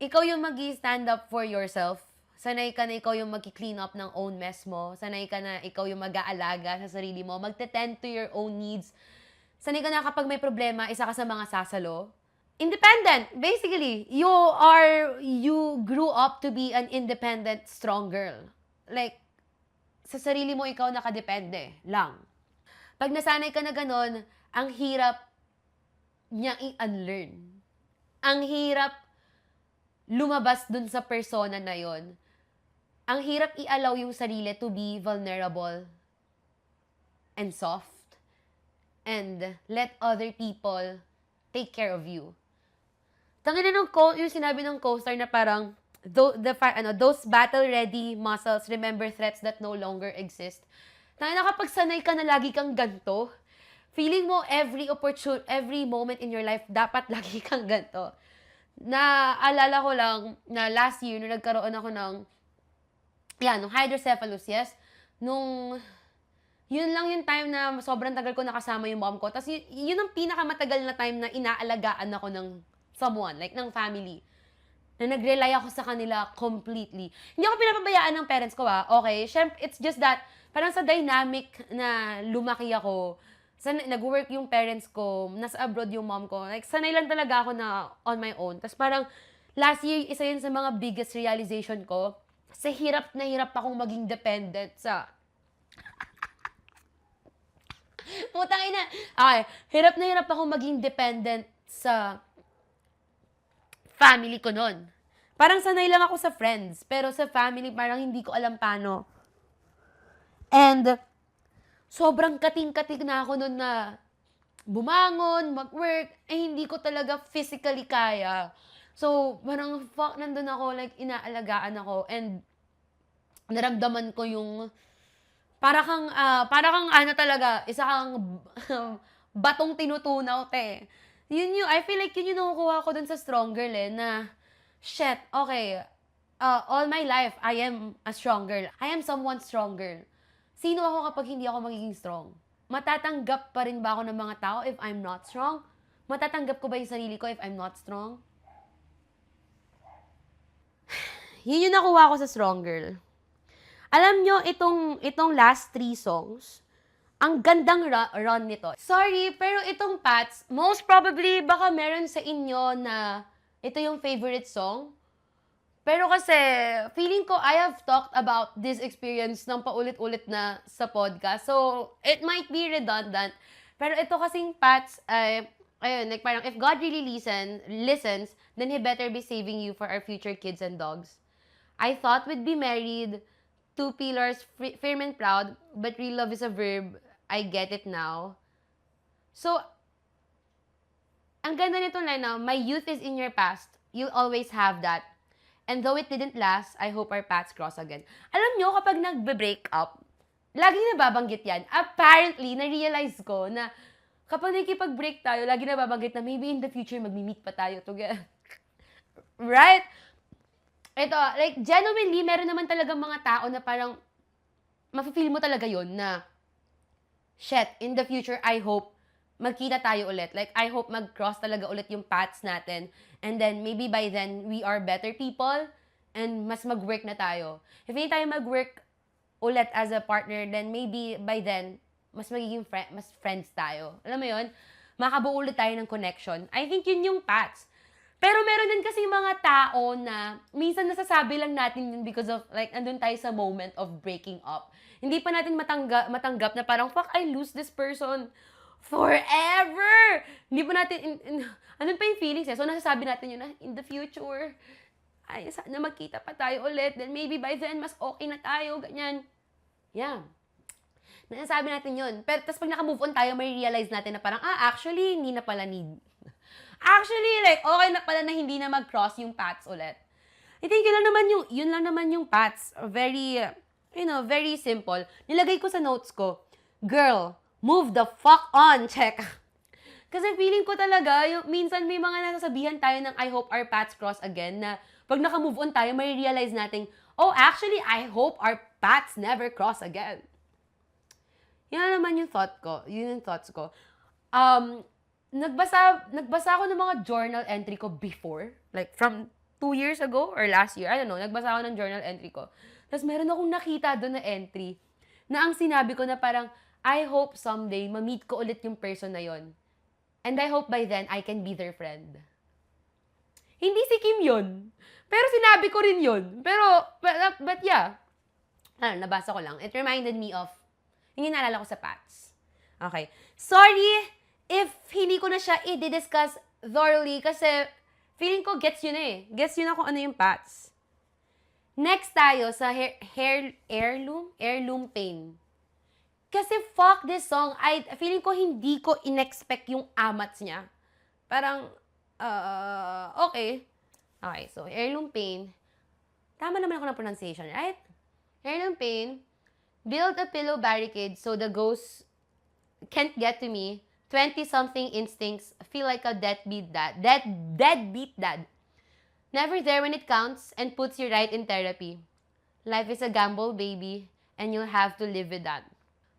ikaw yung mag-stand up for yourself, sanay ka na ikaw yung mag-clean up ng own mess mo, sanay ka na ikaw yung mag-aalaga sa sarili mo, mag-tend to your own needs, sanay ka na kapag may problema, isa ka sa mga sasalo. Independent. Basically, you grew up to be an independent, strong girl. Like, sa sarili mo ikaw nakadepende lang. Pag nasanay ka na ganun, ang hirap niya i-unlearn. Ang hirap lumabas dun sa persona na yon. Ang hirap i-allow yung sarili to be vulnerable and soft and let other people take care of you. Tangina yung sinabi ng co-star na parang those battle-ready muscles remember threats that no longer exist. Tangina kapag sanay ka na lagi kang ganto, feeling mo every moment in your life, dapat lagi kang ganto. Naalala ko lang na last year, nung nagkaroon ako ng, nung hydrocephalus, yes, nung, yun lang yung time na sobrang tagal ko nakasama yung mom ko. Tapos yun ang pinakamatagal na time na inaalagaan ako ng someone, like ng family. Na nag-rely ako sa kanila completely. Hindi ako pinapabayaan ng parents ko, okay? Syempre, it's just that, parang sa dynamic na lumaki ako, nag-work yung parents ko, nasa abroad yung mom ko, like, sanay lang talaga ako na on my own. Tapos parang, last year, isa yun sa mga biggest realization ko, kasi hirap na hirap akong maging dependent sa... Putang ina! Okay, hirap na hirap akong maging dependent sa family ko nun. Parang sanay lang ako sa friends, pero sa family parang hindi ko alam paano. And sobrang kating-kating na ako nun na bumangon, mag-work, hindi ko talaga physically kaya. So, parang nandun ako, like, inaalagaan ako, and naramdaman ko yung, para kang ano talaga, isa kang batong tinutunaw, te. I feel like yun yung nakukuha ko dun sa Strong Girl, na, shit, okay, all my life, I am a strong girl. I am someone strong girl. Sino ako kapag hindi ako magiging strong? Matatanggap pa rin ba ako ng mga tao if I'm not strong? Matatanggap ko ba yung sarili ko if I'm not strong? Yun yung nakuha ko sa Strong Girl. Alam nyo, itong last 3 songs, ang gandang run nito. Sorry, pero itong Pats, most probably, baka meron sa inyo na ito yung favorite song. Pero kasi, feeling ko I have talked about this experience ng paulit-ulit na sa podcast. So, it might be redundant. Pero ito kasing Pats, ayun, like parang if God really listens, then He better be saving you for our future kids and dogs. I thought we'd be married, 2 pillars, firm and proud, but real love is a verb. I get it now. So, ang ganda nitong line na, my youth is in your past. You'll always have that. And though it didn't last, I hope our paths cross again. Alam nyo, kapag nagbe-break up, laging nababanggit yan. Apparently, na-realize ko na kapag nakikipag-break tayo, lagi nababanggit na maybe in the future, magmi-meet pa tayo together. Right? Ito, like, genuinely, meron naman talagang mga tao na parang, mafe-feel mo talaga yon na, shit, in the future, I hope, magkita tayo ulit. Like, I hope mag-cross talaga ulit yung paths natin. And then, maybe by then, we are better people, and mas mag-work na tayo. If hindi tayo mag-work ulit as a partner, then maybe by then, mas magiging mas friends tayo. Alam mo yun? Makabuo ulit tayo ng connection. I think yun yung paths. Pero meron din kasi mga tao na minsan nasasabi lang natin yun because of, like, andun tayo sa moment of breaking up. Hindi pa natin matanggap na parang, fuck, I lose this person forever! Hindi pa natin, andun pa yung feelings eh. So, nasasabi natin yun na, in the future, ay, sana magkita pa tayo ulit. Then maybe by then, mas okay na tayo, ganyan. Yeah. Nasasabi natin yun. Pero, tas pag naka-move on tayo, may realize natin na parang, actually, hindi na pala need. Actually, like, okay na pala na hindi na mag-cross yung paths ulit. I think yun lang naman yung paths. Very, very simple. Nilagay ko sa notes ko, girl, move the fuck on, check. Kasi feeling ko talaga, minsan may mga nasasabihan tayo ng I hope our paths cross again na pag naka-move on tayo, may realize natin, oh, actually, I hope our paths never cross again. Yan naman yung thought ko. Yun yung thoughts ko. Nagbasa ako ng mga journal entry ko before. Like, from 2 years ago or last year. I don't know. Nagbasa ako ng journal entry ko. Tapos, meron akong nakita doon na entry na ang sinabi ko na parang, I hope someday ma-meet ko ulit yung person na yon. And I hope by then, I can be their friend. Hindi si Kim yun. Pero sinabi ko rin yun. Pero, but yeah. Nabasa ko lang. It reminded me of, yung naalala ko sa Pats. Okay. Sorry if hindi ko na siya i-discuss thoroughly kasi feeling ko gets yun eh. Gets yun na kung ano yung Pats. Next tayo sa Heirloom Pain. Kasi fuck this song. Feeling ko hindi ko in-expect yung amats niya. Parang, okay. Okay, so Heirloom Pain. Tama naman ako ng pronunciation, right? Heirloom Pain. Build a pillow barricade so the ghosts can't get to me. 20-something instincts feel like a deadbeat dad. Deadbeat dad. Never there when it counts and puts you right in therapy. Life is a gamble, baby, and you'll have to live with that.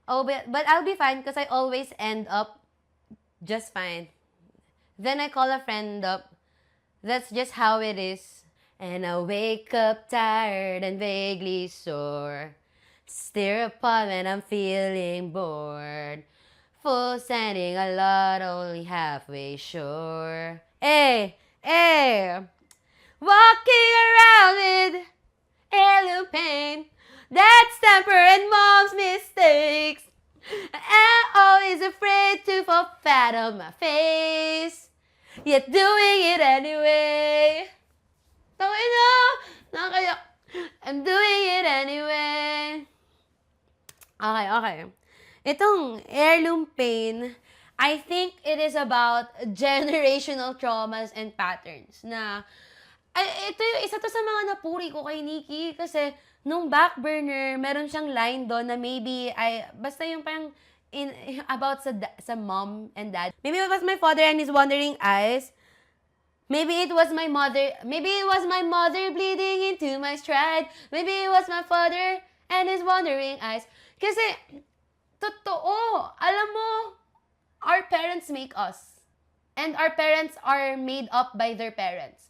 Oh, but I'll be fine because I always end up just fine. Then I call a friend up. That's just how it is. And I wake up tired and vaguely sore. Stare upon when I'm feeling bored. Full sending a lot, only halfway sure. Hey, hey! Walking around with heirloom pain. That's temper and mom's mistakes. I'm always afraid to fall flat on my face. Yet doing it anyway. Tangina! Nakakayak. I'm doing it anyway. Okay. Itong heirloom pain, I think it is about generational traumas and patterns na ito yung isa to sa mga napuri ko kay Nikki kasi nung back burner, meron siyang line doon na maybe basta yung parang about sa mom and dad. Maybe it was my father and his wandering eyes. Maybe it was my mother bleeding into my stride. Maybe it was my father and his wandering eyes. Kasi, totoo, alam mo, our parents make us. And our parents are made up by their parents.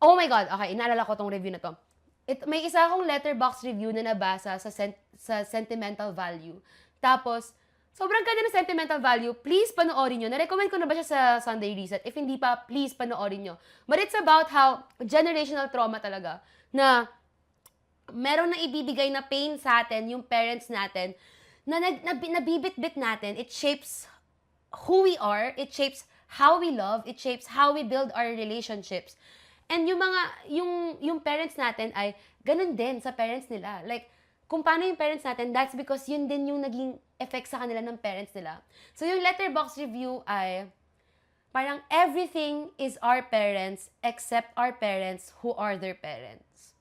Oh my God, okay, inaalala ko tong review na to. May isa akong letterbox review na nabasa sa sentimental value. Tapos, sobrang ganda ng sentimental value. Please panoorin nyo. Na-recommend ko na ba siya sa Sunday Reset? If hindi pa, please panoorin nyo. But it's about how generational trauma talaga. Na meron na ibibigay na pain sa atin, yung parents natin, na nabibit-bit natin. It shapes who we are. It shapes how we love. It shapes how we build our relationships. And yung parents natin ay ganun din sa parents nila. Like, kung paano yung parents natin, that's because yun din yung naging effect sa kanila ng parents nila. So, yung letterbox review ay, parang everything is our parents except our parents who are their parents.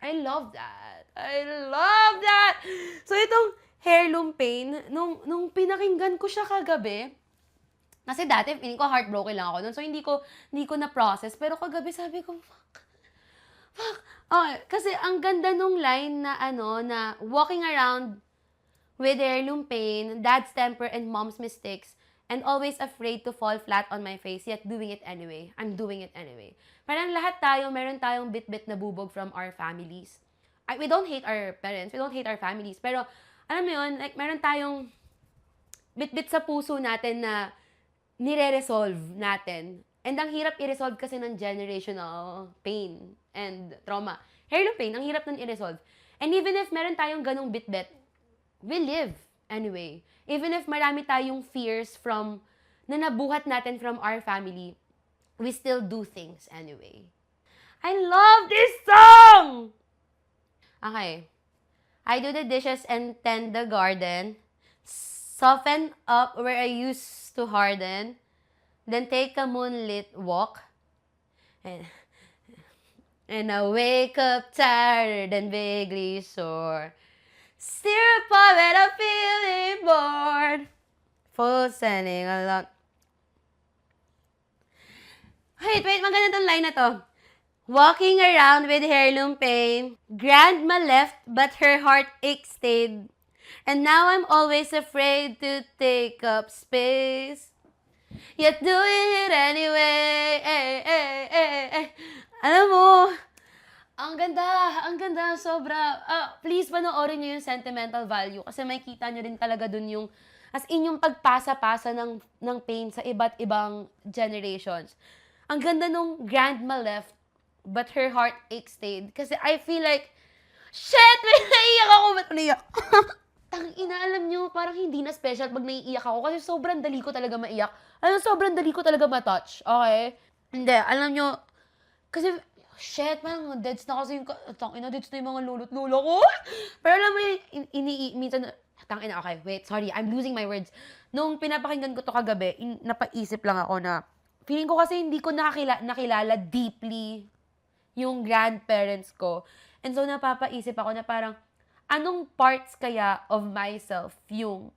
I love that. So, itong heirloom pain, nung pinakinggan ko siya kagabi, kasi dati, feeling ko heartbroken lang ako nun. So, hindi ko na-process. Pero kagabi sabi ko, fuck. Okay, kasi ang ganda nung line na walking around with heirloom pain, dad's temper and mom's mistakes, and always afraid to fall flat on my face, yet doing it anyway. I'm doing it anyway. Parang lahat tayo, meron tayong bit-bit na bubog from our families. We don't hate our parents, we don't hate our families, pero alam mo yun, like meron tayong bit-bit sa puso natin na nire-resolve natin. And ang hirap i-resolve kasi ng generational pain and trauma. Heirloom pain, ang hirap nun i-resolve. And even if meron tayong ganong bit-bit, we live anyway. Even if marami tayong fears na nabuhat natin from our family, we still do things anyway. I love this song! Okay. I do the dishes and tend the garden. Soften up where I used to harden. Then take a moonlit walk. And I wake up tired and vaguely sore. Steer upon when I'm feeling bored. Full sending a lot. Wait, maganda tong line na to. Walking around with heirloom pain. Grandma left, but her heartache stayed. And now I'm always afraid to take up space. Yet doing it anyway. Alam mo, ang ganda, sobra. Please panoorin nyo yung sentimental value kasi may kita nyo rin talaga dun yung, as in yung pagpasa-pasa ng pain sa iba't ibang generations. Ang ganda nung grandma left, but her heartache stayed. Kasi I feel like, shit, may naiiyak ako. Ba't naiiyak? Tangina, alam nyo, parang hindi na special pag naiiyak ako kasi sobrang dali ko talaga maiyak. Alam mo, sobrang dali ko talaga matouch. Okay? Hindi, alam nyo, kasi, shit, parang deads na kasi yung, tangina, deads na yung mga lolo't lolo ko. Pero alam mo yun, minsan, tangina, okay, wait, sorry, I'm losing my words. Nung pinapakinggan ko to kagabi, napaisip lang ako na, feeling ko kasi hindi ko nakilala deeply yung grandparents ko. And so, napapaisip ako na parang, anong parts kaya of myself yung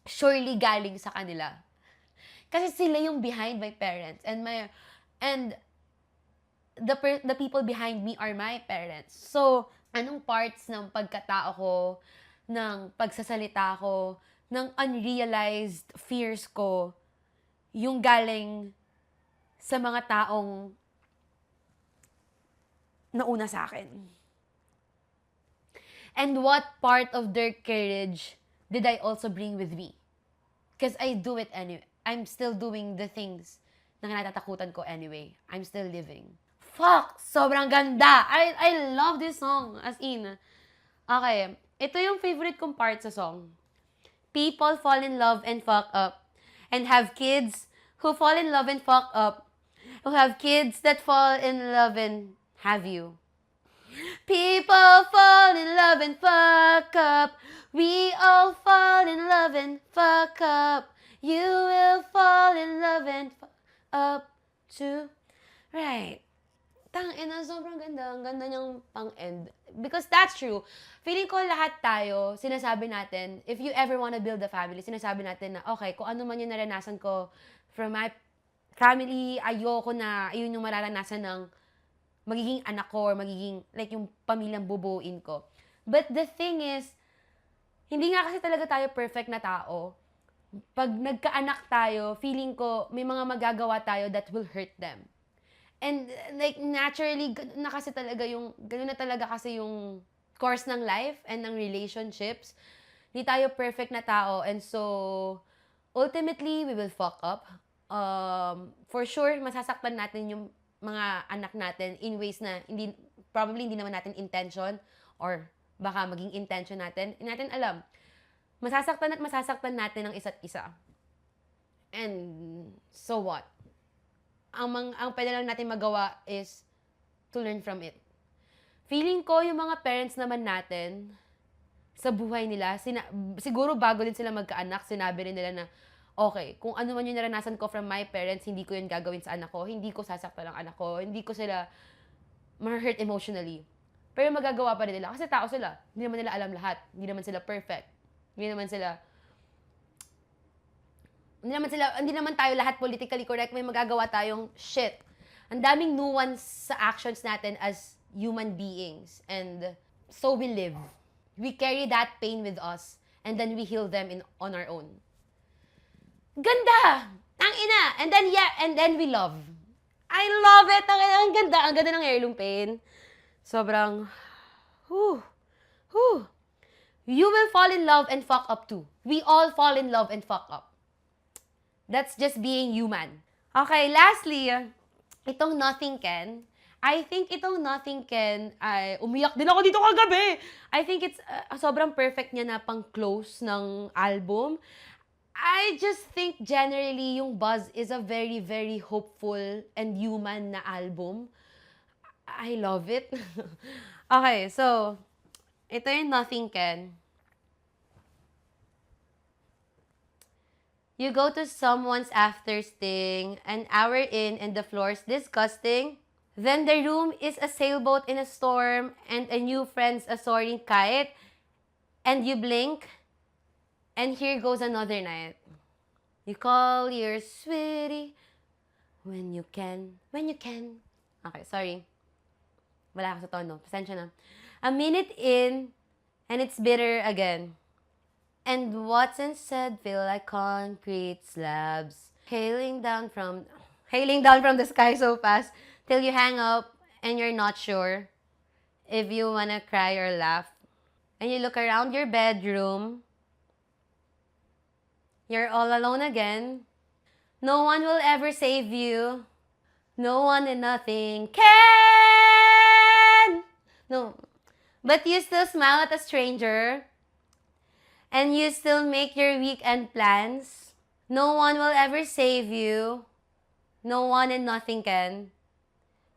surely galing sa kanila? Kasi sila yung behind my parents and the people behind me are my parents. So, anong parts ng pagkatao ko, ng pagsasalita ko, ng unrealized fears ko, yung galing sa mga taong nauna sa akin? And what part of their courage did I also bring with me? Because I do it anyway. I'm still doing the things na kinatatakutan ko anyway. I'm still living. Fuck! Sobrang ganda! I love this song. As in. Okay. Ito yung favorite kong part sa song. People fall in love and fuck up. And have kids who fall in love and fuck up. Who have kids that fall in love and have you. People fall in love and fuck up. We all fall in love and fuck up. You will fall in love and fuck up too. Right. Tangina, sobrang ganda. Ang ganda niyang pang-end. Because that's true. Feeling ko lahat tayo, sinasabi natin, if you ever wanna build a family, sinasabi natin na, okay, kung ano man yung naranasan ko from my family, ayoko na, ayun yung mararanasan ng magiging anak ko or magiging, like, yung pamilyang bubuuin ko. But the thing is, hindi nga kasi talaga tayo perfect na tao. Pag nagkaanak tayo, feeling ko may mga magagawa tayo that will hurt them. And like naturally, ganun na talaga kasi yung course ng life and ng relationships. Hindi tayo perfect na tao, and so ultimately, we will fuck up. For sure, masasaktan natin yung mga anak natin in ways na probably hindi naman natin intention, or baka maging intention natin. Hindi natin alam. Masasaktan at masasaktan natin ang isa't isa. And so what? Ang pwede lang natin magawa is to learn from it. Feeling ko yung mga parents naman natin sa buhay nila, siguro bago din sila magkaanak, sinabi rin nila na, okay, kung ano man yung naranasan ko from my parents, hindi ko yun gagawin sa anak ko, hindi ko sasaktan ang anak ko, hindi ko sila ma-hurt emotionally. Pero magagawa pa rin nila kasi tao sila. Hindi naman nila alam lahat. Hindi naman sila perfect. Hindi naman tayo lahat politically correct. May magagawa tayong shit. Ang daming nuance sa actions natin as human beings. And so we live. We carry that pain with us. And then we heal them on our own. Ganda! Ang ina! And then we love. I love it! Ang ganda! Ang ganda ng heirloom pain. Sobrang, You will fall in love and fuck up too. We all fall in love and fuck up. That's just being human. Okay, lastly, itong Nothing Can. I think itong Nothing Can, ay, umiyak din ako dito kagabi. I think it's sobrang perfect niya na pang-close ng album. I just think generally yung Buzz is a very, very hopeful and human na album. I love it. Okay, so, ito yung Nothing Can. You go to someone's after sting, an hour in and the floor's disgusting. Then the room is a sailboat in a storm and a new friend's a soaring kite. And you blink, and here goes another night. You call your sweetie when you can. Okay, sorry. Wala ako sa tono. Pasensya na. A minute in, and it's bitter again. And what's unsaid feel like concrete slabs hailing down from the sky so fast till you hang up and you're not sure if you wanna cry or laugh. And you look around your bedroom. You're all alone again. No one will ever save you. No one and nothing can. No. But you still smile at a stranger. And you still make your weekend plans. No one will ever save you. No one and nothing can.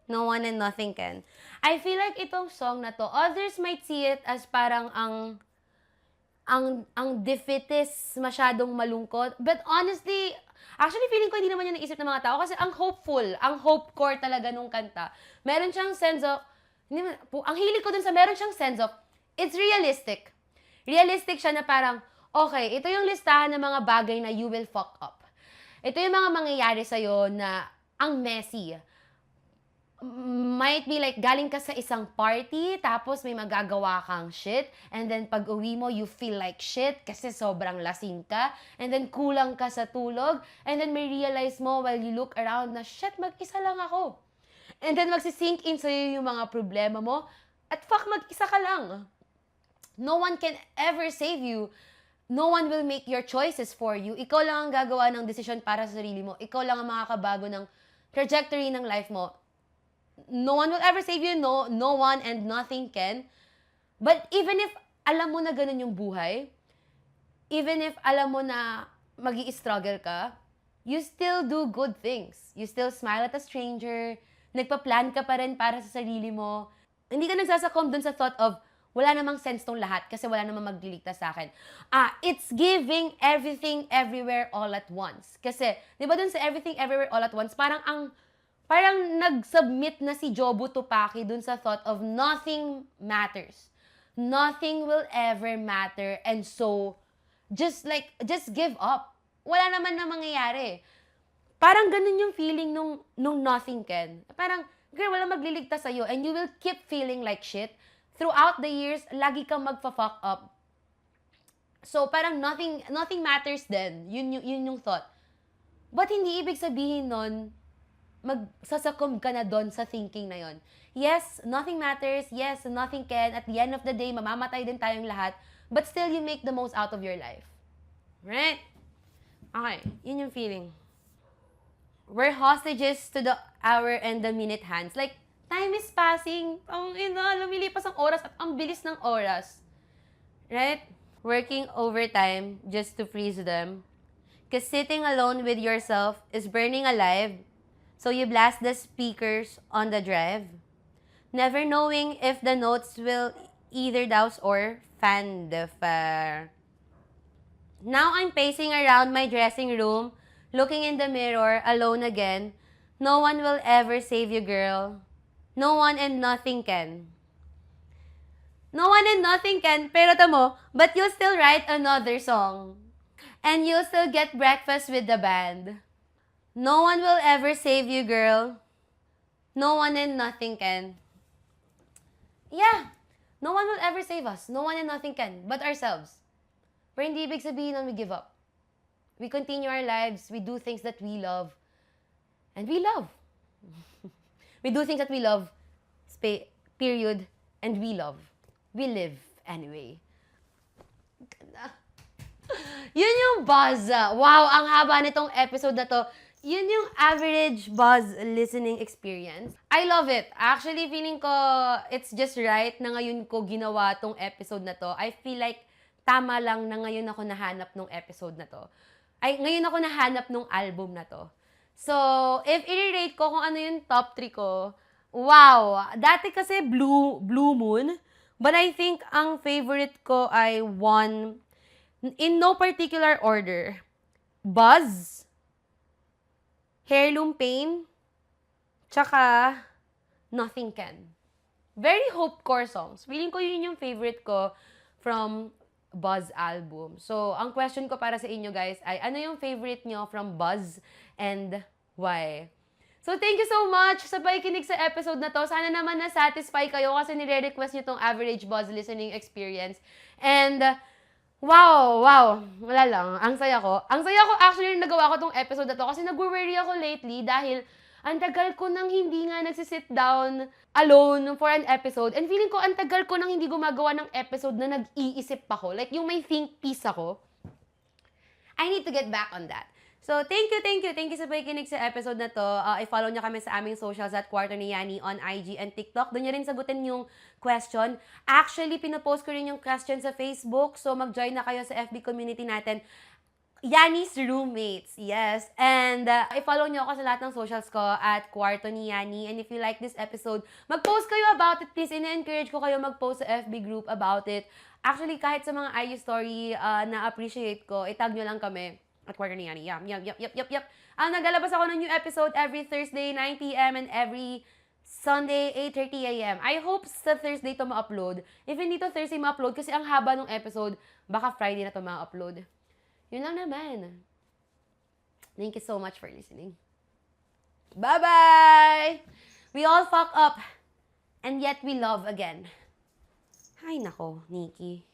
No one and nothing can. I feel like itong song na to, others might see it as parang ang defeatist, masyadong malungkot. But honestly, actually feeling ko hindi naman yung naisip ng mga tao kasi ang hopeful, ang hope core talaga nung kanta. Meron siyang sense of, ang hilig ko dun sa meron siyang sense of, it's realistic. Realistic siya na parang, okay, ito yung listahan ng mga bagay na you will fuck up. Ito yung mga mangyayari sa'yo na ang messy. Might be like, galing ka sa isang party, tapos may magagawa kang shit, and then pag uwi mo, you feel like shit kasi sobrang lasing ka, and then kulang ka sa tulog, and then may realize mo while you look around na, shit, mag-isa lang ako. And then magsisink in sa'yo yung mga problema mo, at fuck, mag-isa ka lang. No one can ever save you. No one will make your choices for you. Ikaw lang ang gagawa ng desisyon para sa sarili mo. Ikaw lang ang makakabago ng trajectory ng life mo. No one will ever save you. No one and nothing can. But even if alam mo na ganun yung buhay, even if alam mo na magi-struggle ka, you still do good things. You still smile at a stranger. Nagpa-plan ka pa rin para sa sarili mo. Hindi ka nagsasakom dun sa thought of, wala namang sense tong lahat kasi wala namang magliligtas sa akin. It's giving everything everywhere all at once. Kasi, di ba dun sa everything everywhere all at once, parang nag-submit na si Jobu Tupaki dun sa thought of nothing matters. Nothing will ever matter. And so, just give up. Wala naman na mangyayari. Parang ganun yung feeling nung nothing can. Parang, girl, wala magliligtas sa'yo and you will keep feeling like shit. Throughout the years, lagi kang magfa-fuck up. So, parang nothing matters then. Yun yung thought. But hindi ibig sabihin nun, magsasakom ka na doon sa thinking na yon. Yes, nothing matters. Yes, nothing can. At the end of the day, mamamatay din tayong lahat. But still, you make the most out of your life. Right? Okay, yun yung feeling. We're hostages to the hour and the minute hands. Like, time is passing. Lumilipas ang oras at ang bilis ng oras. Right? Working overtime just to freeze them. Because sitting alone with yourself is burning alive. So you blast the speakers on the drive, never knowing if the notes will either douse or fan the fire. Now I'm pacing around my dressing room, looking in the mirror, alone again. No one will ever save you, girl. No one and nothing can. No one and nothing can, pero tamo, but you'll still write another song. And you'll still get breakfast with the band. No one will ever save you, girl. No one and nothing can. Yeah, no one will ever save us. No one and nothing can, but ourselves. Pero hindi ibig sabihin nun we give up. We continue our lives. We do things that we love. And we love. We do things that we love. Period. And we love. We live anyway. Yun yung buzz. Wow, ang haba nitong episode na to. Yun yung average buzz listening experience. I love it. Actually, feeling ko it's just right na ngayon ko ginawa tong episode na to. I feel like tama lang na ngayon ako nahanap nung episode na to. Ngayon ako nahanap nung album na to. So, if i-rate ko kung ano yung top 3 ko, wow! Dati kasi Blue Moon, but I think ang favorite ko ay one, in no particular order, Buzz, Heirloom Pain, tsaka Nothing Can. Very hopecore songs. Feeling ko yun yung favorite ko from Buzz album. So, ang question ko para sa inyo guys ay, ano yung favorite nyo from Buzz and why? So, thank you so much sa pakikinig sa episode na to. Sana naman na-satisfy kayo kasi nire-request nyo tong average Buzz listening experience. And, wow, wala lang. Ang saya ko. Ang saya ko actually nagawa ko tong episode na to kasi nag-worry ako lately dahil ang tagal ko nang hindi nga nagsisit down alone for an episode. And feeling ko ang tagal ko nang hindi gumagawa ng episode na nag-iisip ako. Like yung may think piece ako. I need to get back on that. So, thank you sa pakikinig sa episode na to. I-follow nyo kami sa aming socials at Kwarto ni Yani on IG and TikTok. Doon nyo rin sagutin yung question. Actually, pinopost ko rin yung question sa Facebook. So, mag-join na kayo sa FB community natin. Yani's Roommates, yes. And i-follow nyo ako sa lahat ng socials ko at Kwarto ni Yani. And if you like this episode, mag-post kayo about it, please. Ina-encourage ko kayo mag-post sa FB group about it. Actually, kahit sa mga IG story na appreciate ko, itag nyo lang kami. At Kwarto ni Yani. Yup. Naglalabas ako ng new episode every Thursday, 9 p.m. and every Sunday, 8:30 a.m. I hope sa Thursday to ma-upload. If hindi to Thursday ma-upload, kasi ang haba ng episode, baka Friday na to ma-upload. Yun lang naman. Thank you so much for listening. Bye-bye! We all fuck up, and yet we love again. Ay nako, Nikki.